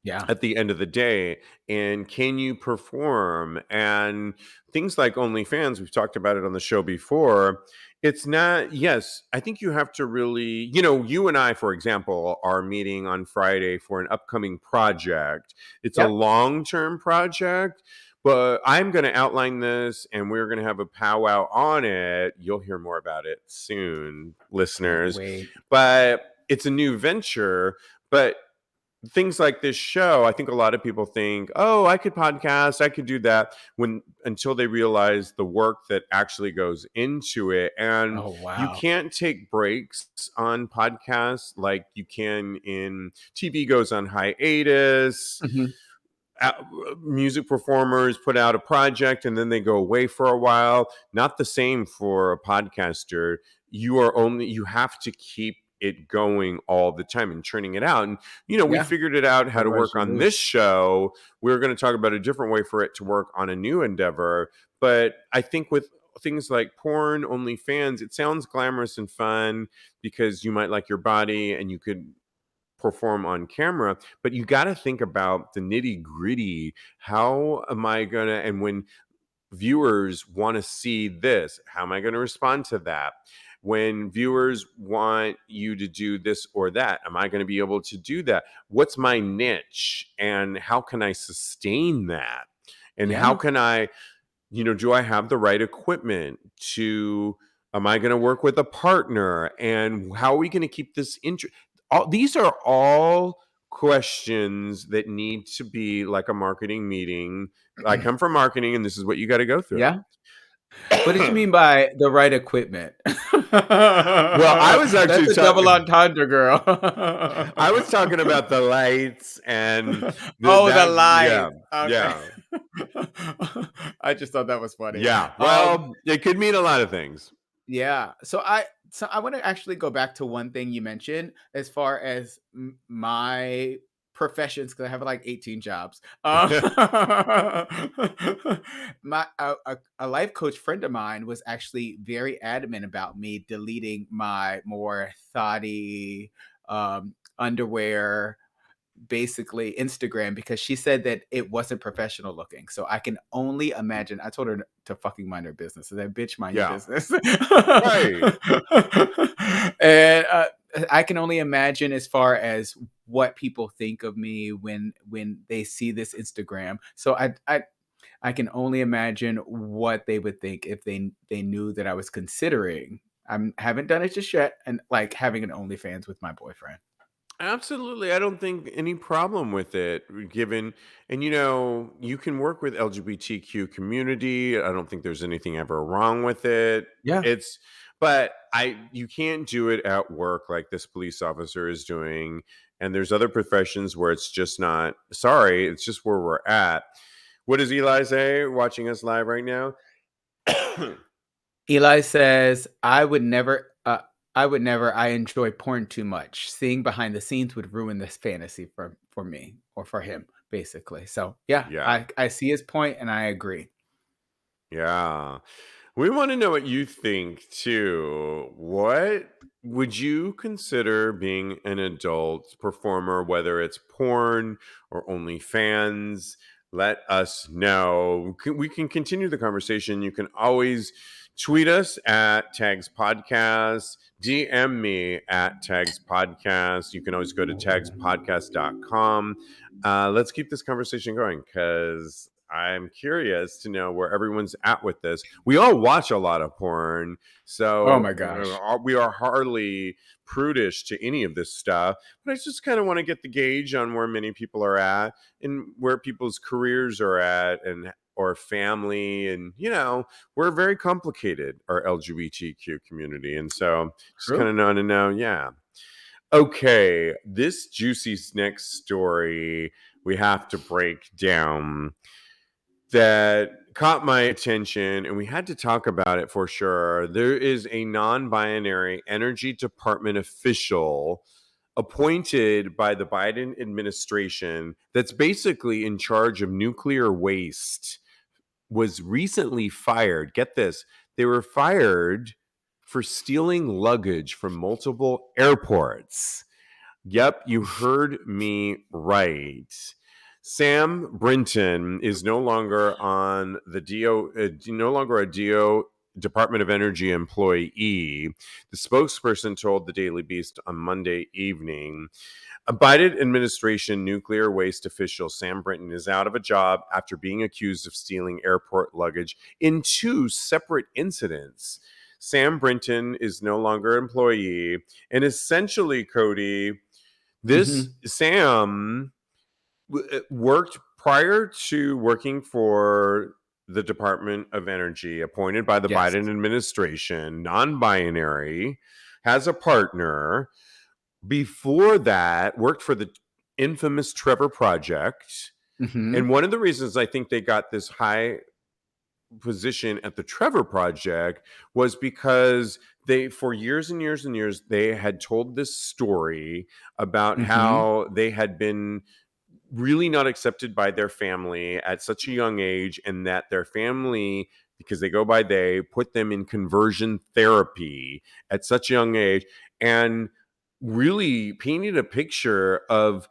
B: yeah,
A: at the end of the day, and can you perform? And things like OnlyFans, we've talked about it on the show before. It's not, yes, I think you have to really, you and I, for example, are meeting on Friday for an upcoming project. It's a
B: yep,
A: long-term project, but I'm going to outline this and we're going to have a powwow on it. You'll hear more about it soon,
B: can't
A: listeners.
B: wait.
A: But it's a new venture. But things like this show, I think a lot of people think, oh, I could podcast, I could do that, when until they realize the work that actually goes into it. And
B: Oh
A: you
B: wow.
A: can't take breaks on podcasts like you can in TV. Goes on hiatus.
B: Mhm,
A: uh, Music performers put out a project and then they go away for a while. Not the same for a podcaster. You have to keep it going all the time and churning it out. And we
B: yeah,
A: figured it out how to
B: otherwise
A: work
B: you
A: on this
B: lose.
A: show. We're going to talk about a different way for it to work on a new endeavor. But I think with things like porn, OnlyFans, it sounds glamorous and fun because you might like your body and you could perform on camera, but you got to think about the nitty gritty. How am I going to, and when viewers want to see this, how am I going to respond to that? When viewers want you to do this or that, am I going to be able to do that? What's my niche and how can I sustain that? And how
B: Yeah.
A: can I, do I have the right equipment to, am I going to work with a partner? And how are we going to keep this these are all questions that need to be like a marketing meeting. I come from marketing and this is what you got to go through.
B: Yeah. What did you mean by the right equipment?
A: Well, I was actually
B: That's a double
A: talking
B: entendre, girl.
A: I was talking about the lights and
B: Oh, the
A: that, yeah.
B: lights. Okay.
A: Yeah.
B: I just thought that was funny.
A: Yeah. Well, it could mean a lot of things.
B: Yeah. So I want to actually go back to one thing you mentioned as far as my professions, because I have like 18 jobs. A life coach friend of mine was actually very adamant about me deleting my more thoughty underwear, basically Instagram, because she said that it wasn't professional looking. So I can only imagine. I told her to fucking mind her business. So that bitch, mind your
A: Yeah.
B: business.
A: Right.
B: And I can only imagine as far as what people think of me when they see this Instagram. So I can only imagine what they would think if they knew that I was considering. I haven't done it just yet, and like having an OnlyFans with my boyfriend.
A: Absolutely. I don't think any problem with it given and you can work with LGBTQ community. I don't think there's anything ever wrong with it.
B: Yeah.
A: It's but I you can't do it at work like this police officer is doing. And there's other professions where it's just not sorry, it's just where we're at. What does Eli say watching us live right now?
B: Eli says, I enjoy porn too much. Seeing behind the scenes would ruin this fantasy for me or for him, basically. So yeah,
A: Yeah.
B: I see his point and I agree.
A: Yeah. We want to know what you think too. What would you consider being an adult performer, whether it's porn or OnlyFans? Let us know. We can continue the conversation. You can always tweet us at Tags Podcast, DM me at Tags Podcast. You can always go to tagspodcast.com. Let's keep this conversation going because I'm curious to know where everyone's at with this. We all watch a lot of porn,
B: Oh
A: so
B: my gosh.
A: we are hardly prudish to any of this stuff. But I just kind of want to get the gauge on where many people are at and where people's careers are at and or family. And, we're very complicated, our LGBTQ community. And so just kind
B: True.
A: of want to know, yeah. Okay, this juicy next story we have to break down that caught my attention, and we had to talk about it for sure. There is a non binary energy department official appointed by the Biden administration that's basically in charge of nuclear waste, was recently fired. Get this, they were fired for stealing luggage from multiple airports. Yep, you heard me right. Sam Brinton is no longer on the no longer a DO Department of Energy employee. The spokesperson told the Daily Beast on Monday evening. A Biden administration nuclear waste official Sam Brinton is out of a job after being accused of stealing airport luggage in two separate incidents. Sam Brinton is no longer an employee, and essentially, Kodi, this
B: Hmm.
A: Sam worked prior to working for the Department of Energy, appointed by the
B: Yes.
A: Biden administration, non-binary, has a partner. Before that, worked for the infamous Trevor Project.
B: Hmm.
A: And one of the reasons I think they got this high position at the Trevor Project was because they, for years and years and years, they had told this story about
B: Hmm.
A: how they had been really not accepted by their family at such a young age, and that their family, because they go by they, put them in conversion therapy at such a young age, and really painted a picture of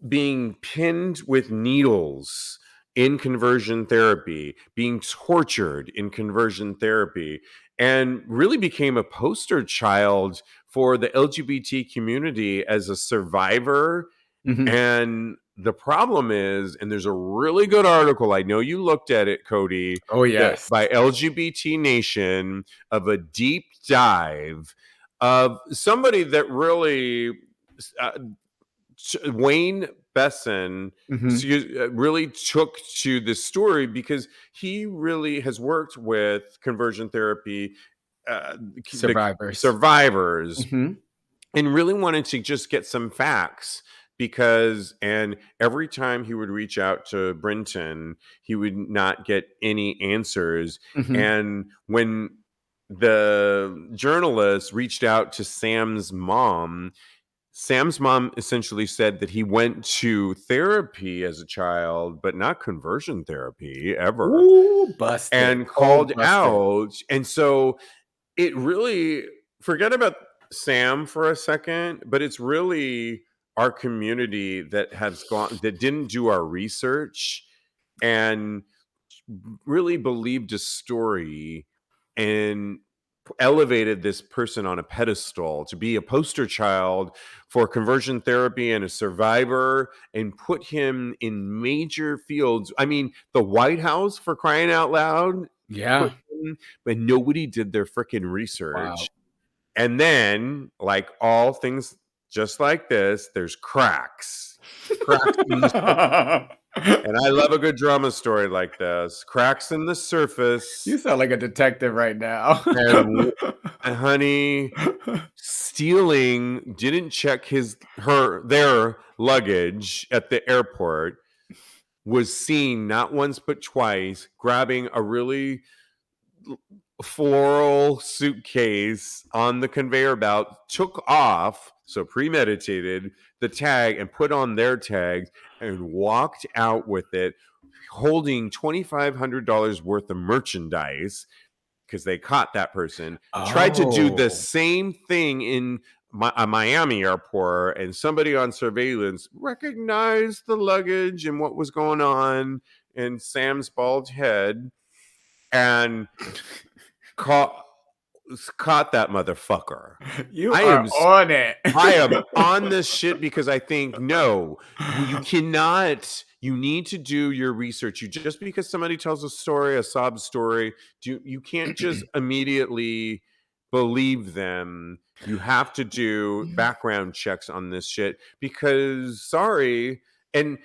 A: being pinned with needles in conversion therapy, being tortured in conversion therapy, and really became a poster child for the LGBT community as a survivor.
B: Hmm.
A: And the problem is, and there's a really good article, I know you looked at it, Kodi,
B: Oh
A: that
B: yes.
A: by LGBT Nation, of a deep dive of somebody that really uh, Wayne Besson
B: Hmm.
A: really took to this story because he really has worked with conversion therapy, the
B: Survivors.
A: survivors,
B: Hmm.
A: and really wanted to just get some facts because and every time he would reach out to Brinton, he would not get any answers.
B: Hmm.
A: And when the journalist reached out to Sam's mom essentially said that he went to therapy as a child, but not conversion therapy ever,
B: Ooh, busted.
A: and
B: Oh,
A: called
B: busted.
A: out. And so it really, forget about Sam for a second, but it's really our community that has gone, that didn't do our research and really believed a story and elevated this person on a pedestal to be a poster child for conversion therapy and a survivor and put him in major fields. I mean, the White House, for crying out loud, put
B: Yeah.
A: him, but nobody did their freaking
B: Wow.
A: research. And then, like all things just like this, there's cracks. Cracks in the and I love a good drama story like this. Cracks in the surface.
B: You sound like a detective right now.
A: And honey, didn't check their luggage at the airport, was seen not once but twice grabbing a really floral suitcase on the conveyor belt, took off, so premeditated, the tag and put on their tags and walked out with it, holding $2,500 worth of merchandise because they caught that person. Tried to do the same thing in a Miami airport, and somebody on surveillance recognized the luggage and what was going on in Sam's bald head and caught that motherfucker.
B: I am on it.
A: I am on this shit because I think, no, you cannot. You need to do your research. Just because somebody tells a story, a sob story, you can't just immediately believe them. You have to do background checks on this shit because, sorry. And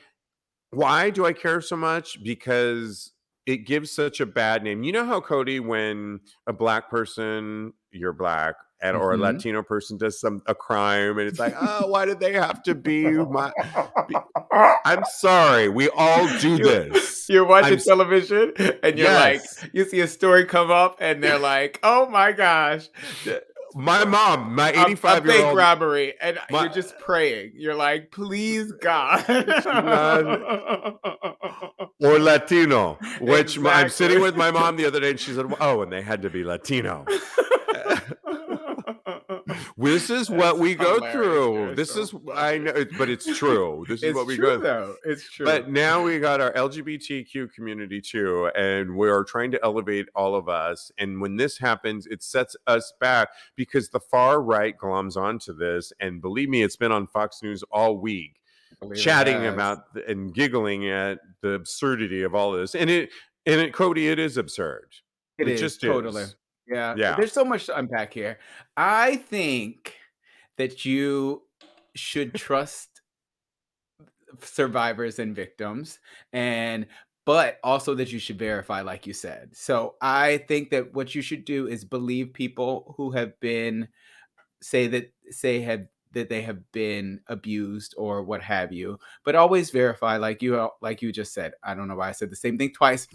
A: why do I care so much? Because it gives such a bad name. You know how, Kodi, when a black person, you're black, or a Latino person does a crime, and it's like, oh, why did they have to be I'm sorry, we all do this.
B: You're watching television, and you're like, you see a story come up, and they're like, oh my gosh.
A: My mom, my 85-year-old,
B: bank robbery, and you're just praying. You're like, please, God.
A: Or Latino, which I'm sitting with my mom the other day, and she said, oh, and they had to be Latino. This is what we go through. This is, I know, but it's true. This is what we go through.
B: It's true.
A: But now we got our LGBTQ community too, and we are trying to elevate all of us. And when this happens, it sets us back because the far right gloms onto this. And believe me, it's been on Fox News all week, chatting about and giggling at the absurdity of all this. And Kodi, it is absurd.
B: It just totally. Yeah. There's so much to unpack here. I think that you should trust survivors and victims, but also that you should verify, like you said. So I think that what you should do is believe people who have been that they have been abused or what have you, but always verify, like you just said. I don't know why I said the same thing twice.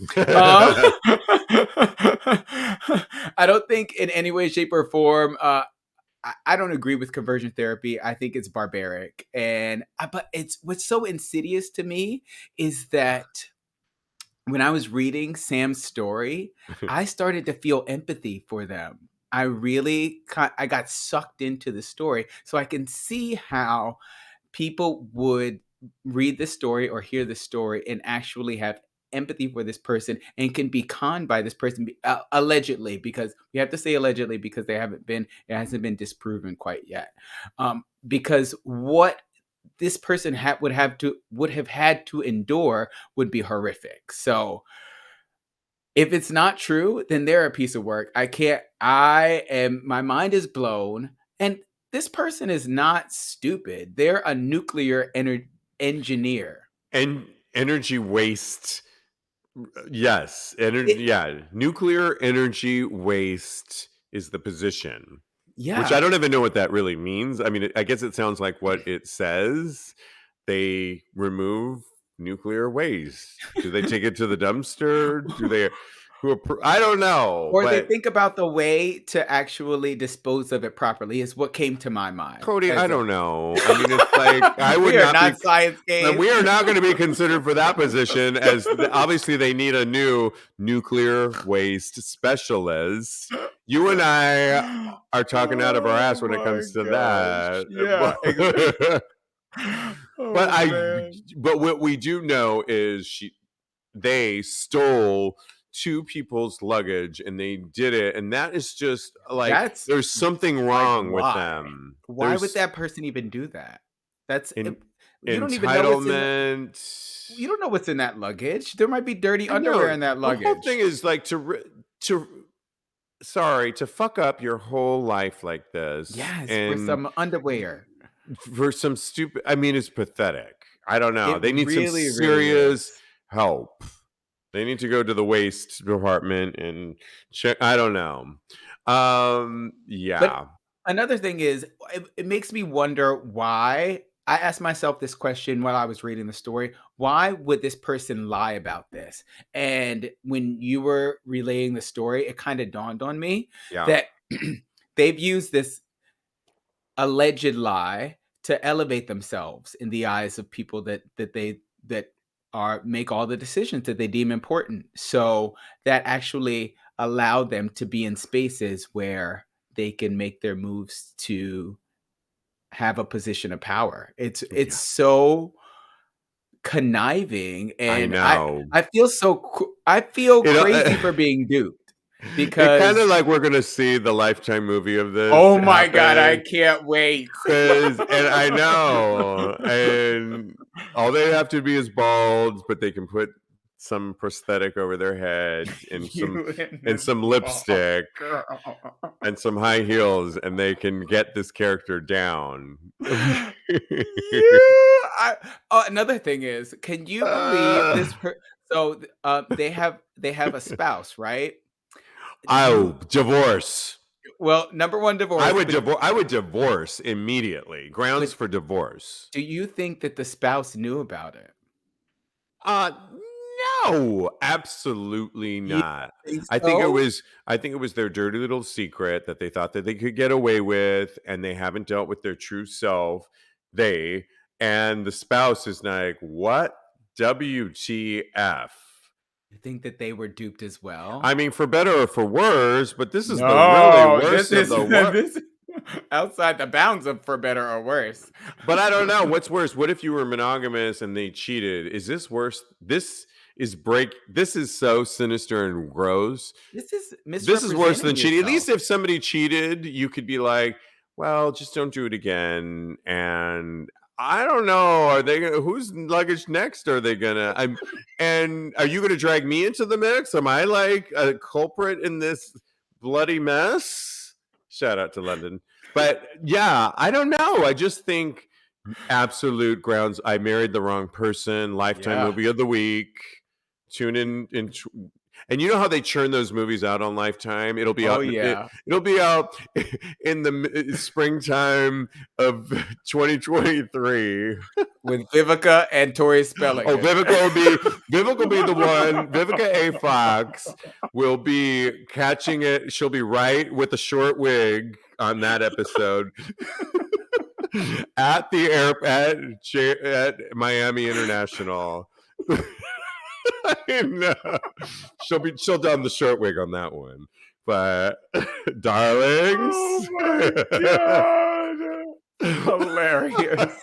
B: I don't think in any way, shape, or form. I don't agree with conversion therapy. I think it's barbaric, but what's so insidious to me is that when I was reading Sam's story, I started to feel empathy for them. I got sucked into the story, so I can see how people would read this story or hear this story and actually have empathy for this person and can be conned by this person, allegedly, because we have to say allegedly because it hasn't been disproven quite yet. Because what this person would have had to endure would be horrific. So if it's not true, then they're a piece of work. My mind is blown. And this person is not stupid. They're a nuclear engineer.
A: And energy waste. Yes. Nuclear energy waste is the position. Yeah. Which I don't even know what that really means. I mean, I guess it sounds like what it says. They remove nuclear waste. Do they take it to the dumpster? I don't know.
B: Or they think about the way to actually dispose of it properly is what came to my mind.
A: Kodi, I don't know. I mean, it's like I would not
B: science game.
A: We are not going to be considered for that position, as obviously they need a new nuclear waste specialist. You and I are talking out of our ass when it comes to that.
B: Yeah.
A: But what we do know is they stole two people's luggage and they did it, and that is just like there's something wrong with them.
B: Why would that person even do that? That's
A: you don't even know
B: you don't know what's in that luggage. There might be dirty underwear in that luggage.
A: The whole thing is like to fuck up your whole life like this.
B: Yes, for some underwear.
A: for some stupid. I mean, it's pathetic. I don't know.
B: It
A: They need some
B: really, really is.
A: serious help. They need to go to the waste department and check. I don't know.
B: But
A: Yeah.
B: another thing is, it makes me wonder why. I asked myself this question while I was reading the story. Why would this person lie about this? And when you were relaying the story, it kind of dawned on me
A: Yeah.
B: that they've used this alleged lie to elevate themselves in the eyes of people that are make all the decisions that they deem important. So that actually allowed them to be in spaces where they can make their moves to have a position of power. It's
A: Yeah.
B: so conniving,
A: I
B: and
A: know.
B: I feel
A: It,
B: crazy for being duped
A: it kind of
B: because
A: like we're gonna see the Lifetime movie of this
B: oh my god, I
A: happen.
B: can't wait.
A: And I know, and all they have to be is bald, but they can put some prosthetic over their head
B: You and
A: and
B: this
A: some
B: ball
A: lipstick
B: girl.
A: and some high heels, and they can get this character down.
B: Another thing is, can you believe this? They have a spouse, right?
A: Oh,
B: Do
A: divorce.
B: well, number one, divorce. But
A: I would divorce immediately. Grounds for divorce.
B: do you think that the spouse knew about it?
A: Uh no, absolutely
B: You
A: not.
B: think
A: I think it
B: so?
A: was their dirty little secret that they thought that they could get away with, and they haven't dealt with their true self. They and the spouse is like, "What? WTF?"
B: You think that they were duped as well?
A: I mean, for better or for worse, but this is the really
B: No,
A: worst
B: this
A: of
B: is
A: the worst.
B: this is outside the bounds of for better or worse.
A: But I don't know what's worse. What if you were monogamous and they cheated? Is this worse? This is so sinister and gross.
B: This is
A: This is worse than
B: misrepresenting
A: cheating. At
B: yourself.
A: least if somebody cheated, you could be like, well, just don't do it again. And I don't know. Are they gonna whose luggage next are they gonna and are you gonna drag me into the mix? Am I like a culprit in this bloody mess? Shout out to London. But yeah, I don't know. I just think absolute grounds. I married the wrong person. Lifetime
B: Yeah.
A: movie of the week. Tune in and you know how they churn those movies out on Lifetime? It'll be
B: Oh
A: out.
B: yeah.
A: It'll be out in the springtime of 2023.
B: With Vivica and Tori Spelling.
A: Oh, Vivica will be the one. Vivica A. Fox will be catching it. She'll be right with a short wig on that episode at the at Miami International. And, she'll don the short wig on that one. But darlings,
B: Oh my god. Hilarious.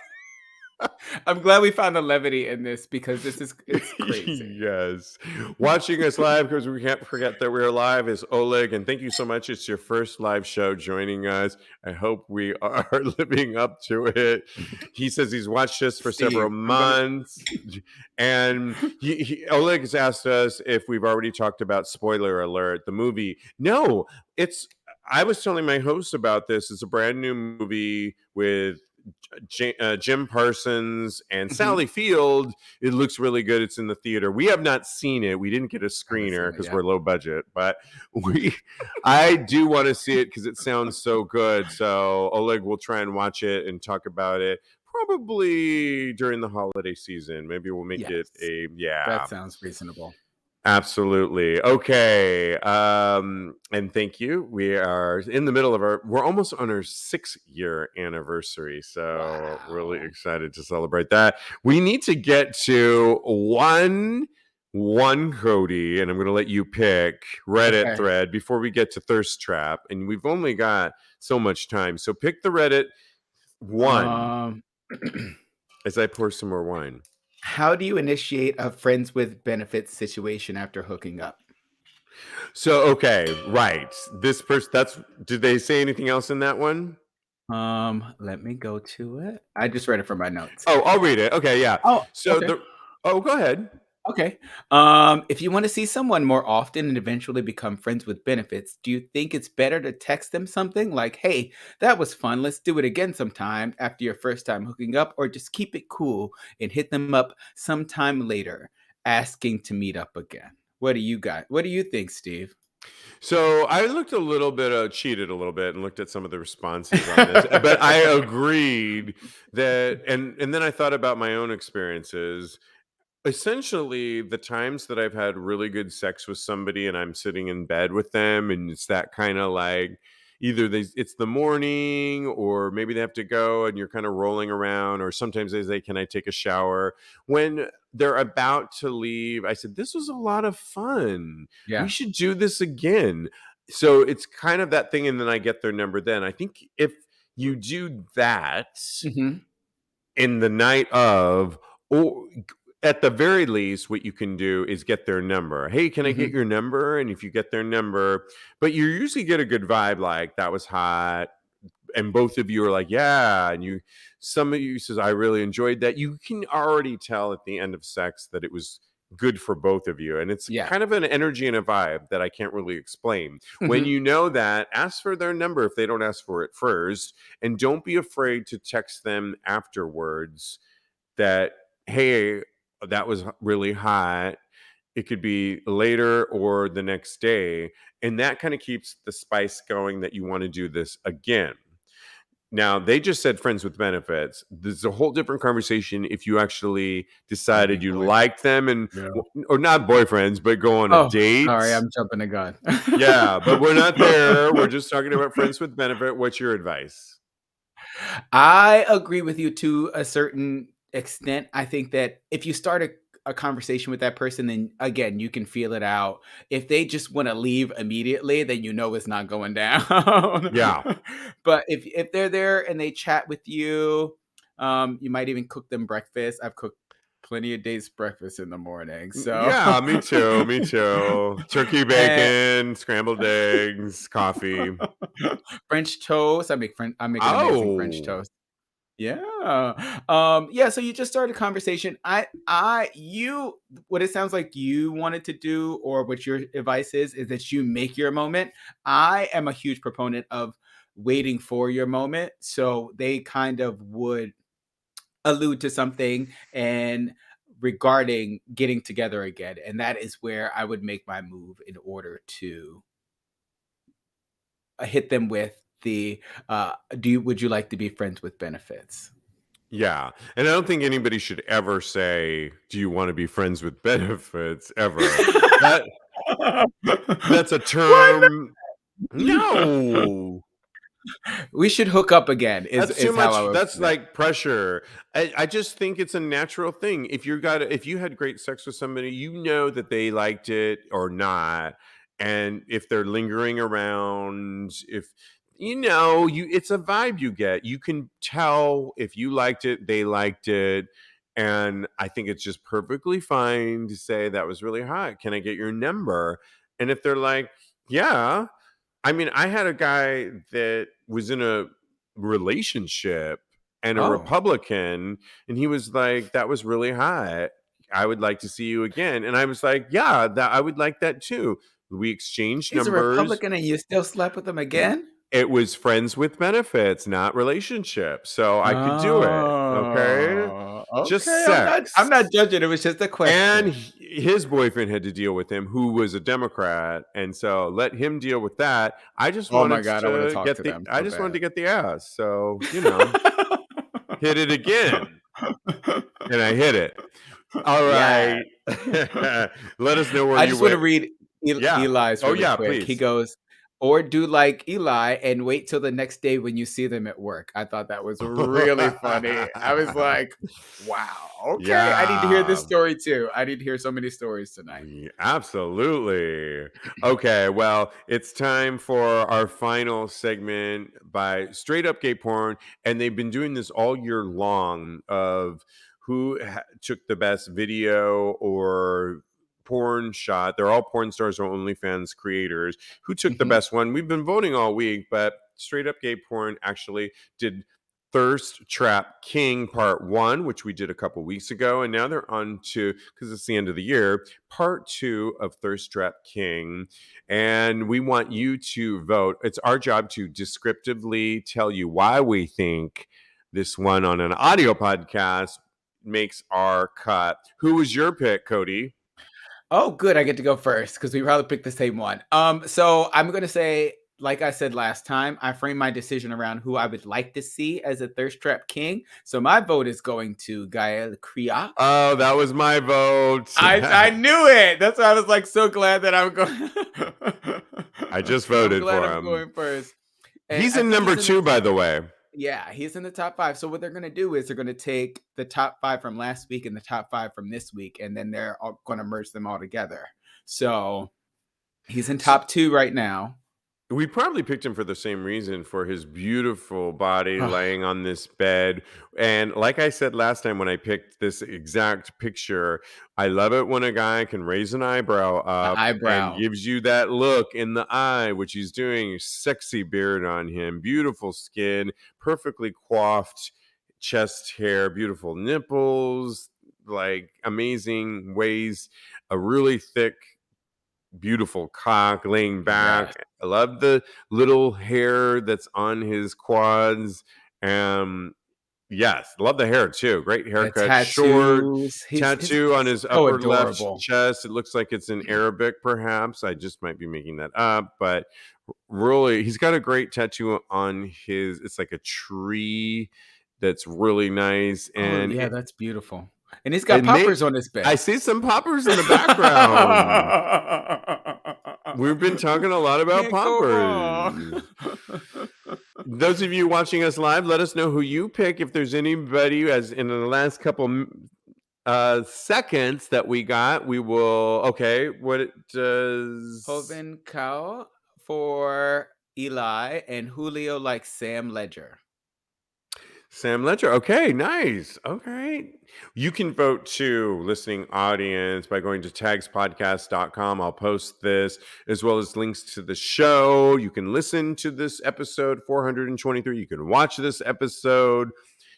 B: I'm glad we found the levity in this because it's crazy.
A: Yes. Watching us live, because we can't forget that we're live, is Oleg. And thank you so much. It's your first live show joining us. I hope we are living up to it. He says he's watched us for several months. And Oleg has asked us if we've already talked about, spoiler alert, the movie. No, I was telling my host about this. It's a brand new movie with Jim Parsons and Sally Field. It looks really good. It's in the theater. We have not seen it. We didn't get a screener because we're low budget, but I do want to see it because it sounds so good. So Oleg will try and watch it and talk about it probably during the holiday season. Maybe we'll make it
B: That sounds reasonable.
A: Absolutely. Okay. And thank you. We are in the middle of we're almost on our 6-year anniversary. So really excited to celebrate that. We need to get to one Kodi, and I'm going to let you pick Reddit thread before we get to Thirst Trap. And we've only got so much time. So pick the Reddit one as I pour some more wine.
B: How do you initiate a friends with benefits situation after hooking up?
A: So, okay, right. This person, did they say anything else in that one?
B: Let me go to it. I just read it from my notes.
A: Oh, I'll read it. Okay, yeah.
B: Oh,
A: so go ahead.
B: Okay. If you want to see someone more often and eventually become friends with benefits, do you think it's better to text them something like, "Hey, that was fun. Let's do it again sometime," after your first time hooking up, or just keep it cool and hit them up sometime later, asking to meet up again? What do you got? What do you think, Steve?
A: So I looked a little bit, cheated a little bit, and looked at some of the responses on this. But I agreed that, and then I thought about my own experiences. Essentially, the times that I've had really good sex with somebody and I'm sitting in bed with them, and it's that kind of like either it's the morning or maybe they have to go and you're kind of rolling around, or sometimes they say, "Can I take a shower?" When they're about to leave, I said, "This was a lot of fun. We
B: Yeah.
A: should do this again." So it's kind of that thing, and then I get their number then. I think if you do that
B: Hmm.
A: in the night of, or at the very least, what you can do is get their number. "Hey, can I get
B: Hmm.
A: your number?" And if you get their number, but you usually get a good vibe, like, "That was hot." And both of you are like, "Yeah." And some of you says, "I really enjoyed that." You can already tell at the end of sex that it was good for both of you. And it's
B: Yeah.
A: kind of an energy and a vibe that I can't really explain. When
B: Hmm.
A: you know that, ask for their number if they don't ask for it first. And don't be afraid to text them afterwards that, "Hey, that was really hot." It could be later or the next day. And that kind of keeps the spice going that you want to do this again. Now, they just said friends with benefits. There's a whole different conversation if you actually
B: Maybe
A: decided you
B: boy.
A: like them and,
B: Yeah.
A: or not boyfriends, but go on a
B: Oh,
A: date.
B: sorry, I'm jumping the gun.
A: Yeah, but we're not there. We're just talking about friends with benefit. What's your advice?
B: I agree with you to a certain extent. I think that if you start a conversation with that person, then again, you can feel it out. If they just want to leave immediately, then you know it's not going down.
A: Yeah.
B: But if they're there and they chat with you, you might even cook them breakfast. I've cooked plenty of dates breakfast in the morning. So
A: Yeah, me too. Me too. Turkey,
B: and
A: bacon, scrambled eggs, coffee.
B: French toast. I make an amazing French
A: Oh,
B: toast. Yeah. Yeah, so you just started a conversation. You what it sounds like you wanted to do, or what your advice is that you make your moment. I am a huge proponent of waiting for your moment. So they kind of would allude to something and regarding getting together again. And that is where I would make my move in order to hit them with the would you like to be friends with benefits?
A: yeah. And I don't think anybody should ever say, "Do you want to be friends with benefits?" ever. That that's a
B: Why
A: term.
B: not?
A: No.
B: We should hook up again
A: That's too
B: is how I
A: much.
B: would
A: That's
B: put it.
A: like pressure. I just think it's a natural thing. If you had great sex with somebody, you know that they liked it or not. And if they're lingering around, if it's a vibe you get. You can tell if you liked it, they liked it. And I think it's just perfectly fine to say, "That was really hot. Can I get your number?" And if they're like, "Yeah." I mean, I had a guy that was in a relationship and a
B: Oh,
A: Republican, and he was like, "That was really hot. I would like to see you again." And I was like, "Yeah, that I would like that too." We exchanged
B: he's a
A: numbers.
B: Republican and you still slept with him again?
A: It was friends with benefits, not relationships, so I could do it. Okay,
B: Oh,
A: just
B: okay. I'm
A: sex.
B: not judging. It was just a
A: And
B: question.
A: his boyfriend had to deal with him, who was a Democrat, and so let him deal with that.
B: Oh my god, I want to talk to them
A: I
B: so
A: just wanted
B: bad.
A: to get the ass. So, hit it again. And I hit it. All
B: Yeah.
A: right. Let us know where
B: I
A: you
B: just want to
A: went.
B: read
A: Yeah.
B: Eli's
A: Oh
B: really
A: yeah,
B: quick. He
A: please.
B: goes, or do like Eli and wait till the next day when you see them at work. I thought that was really funny. I was like, wow, okay. I need to hear this
A: Yeah.
B: story too. I need to hear so many stories tonight.
A: Absolutely. Okay, well, it's time for our final segment by Straight Up Gay Porn, and they've been doing this all year long of who took the best video or porn shot. They're all porn stars or OnlyFans creators. Who took the
B: Mhm.
A: best one? We've been voting all week, but Straight Up Gay Porn actually did Thirst Trap King Part 1, which we did a couple weeks ago. And now they're on to, because it's the end of the year, Part 2 of Thirst Trap King. And we want you to vote. It's our job to descriptively tell you why we think this one on an audio podcast makes our cut. Who was your pick, Kodi?
B: Oh, good. I get to go first because we probably picked the same one. So I'm going to say, like I said last time, I framed my decision around who I would like to see as a Thirst Trap King. So my vote is going to Gael Kriak.
A: Oh, that was my vote.
B: I knew it. That's why I was like so glad that I'm going.
A: I just voted
B: I'm glad
A: for
B: I'm
A: him.
B: going first. And
A: He's
B: I
A: in
B: think
A: number 2, by the way.
B: Yeah, he's in the top 5. So what they're going to do is they're going to take the top 5 from last week and the top 5 from this week, and then they're all going to merge them all together. So he's in top 2 right now.
A: We probably picked him for the same reason, for his beautiful body laying on this bed. And like I said last time when I picked this exact picture, I love it when a guy can raise an eyebrow up and gives you that look in the eye, which he's doing. Sexy beard on him, beautiful skin, perfectly coiffed chest hair, beautiful nipples, like amazing waist, a really thick, beautiful cock laying back. Yes. I love the little hair that's on his quads. Yes, love the hair too. Great haircut, short tattoo on his upper left chest. It looks like it's in Arabic, perhaps. I just might be making that up, but really, he's got a great tattoo on his. It's like a tree that's really nice, and
B: yeah, that's beautiful. And he's got poppers on his bed.
A: I see some poppers in the background. We've been talking a lot about poppers. Those of you watching us live, let us know who you pick. If there's anybody, as in the last couple seconds that we got, we will. Okay, what does
B: Hoven Cow for Eli and Julio like Sam Ledger?
A: Sam Ledger. Okay, nice. Okay. You can vote too, listening audience, by going to TAGSPodcast.com. I'll post this as well as links to the show. You can listen to this episode 423. You can watch this episode.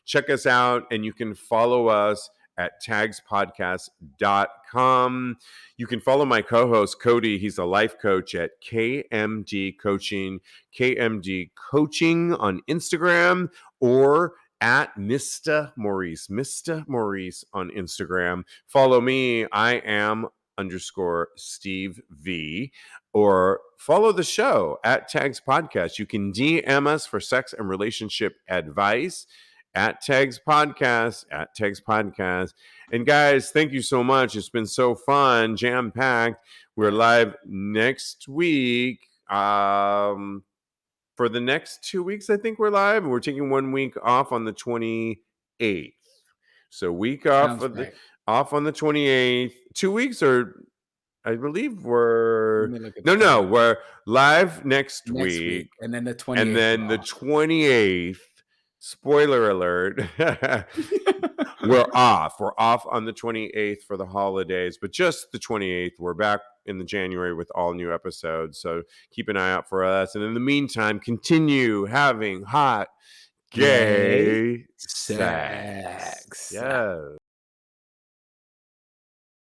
A: Check us out, and you can follow us at TAGSPodcast.com. You can follow my co-host, Kodi. He's a life coach at KMD Coaching, KMD Coaching on Instagram, or at Mr. Maurice on Instagram. Follow me. I am _Steve V, or follow the show at Tags Podcast. You can DM us for sex and relationship advice at Tags Podcast, at Tags Podcast. And guys, thank you so much. It's been so fun, jam-packed. We're live next week. For the next 2 weeks, I think we're live. We're taking 1 week off on the 28th. So week off off on the 28th. 2 weeks, or I believe we're we're live next week.
B: And then the 28th.
A: And then the 28th, spoiler alert, we're off. We're off on the 28th for the holidays, but just the 28th. We're back in the January with all new episodes. So keep an eye out for us. And in the meantime, continue having hot gay sex.
B: Yeah.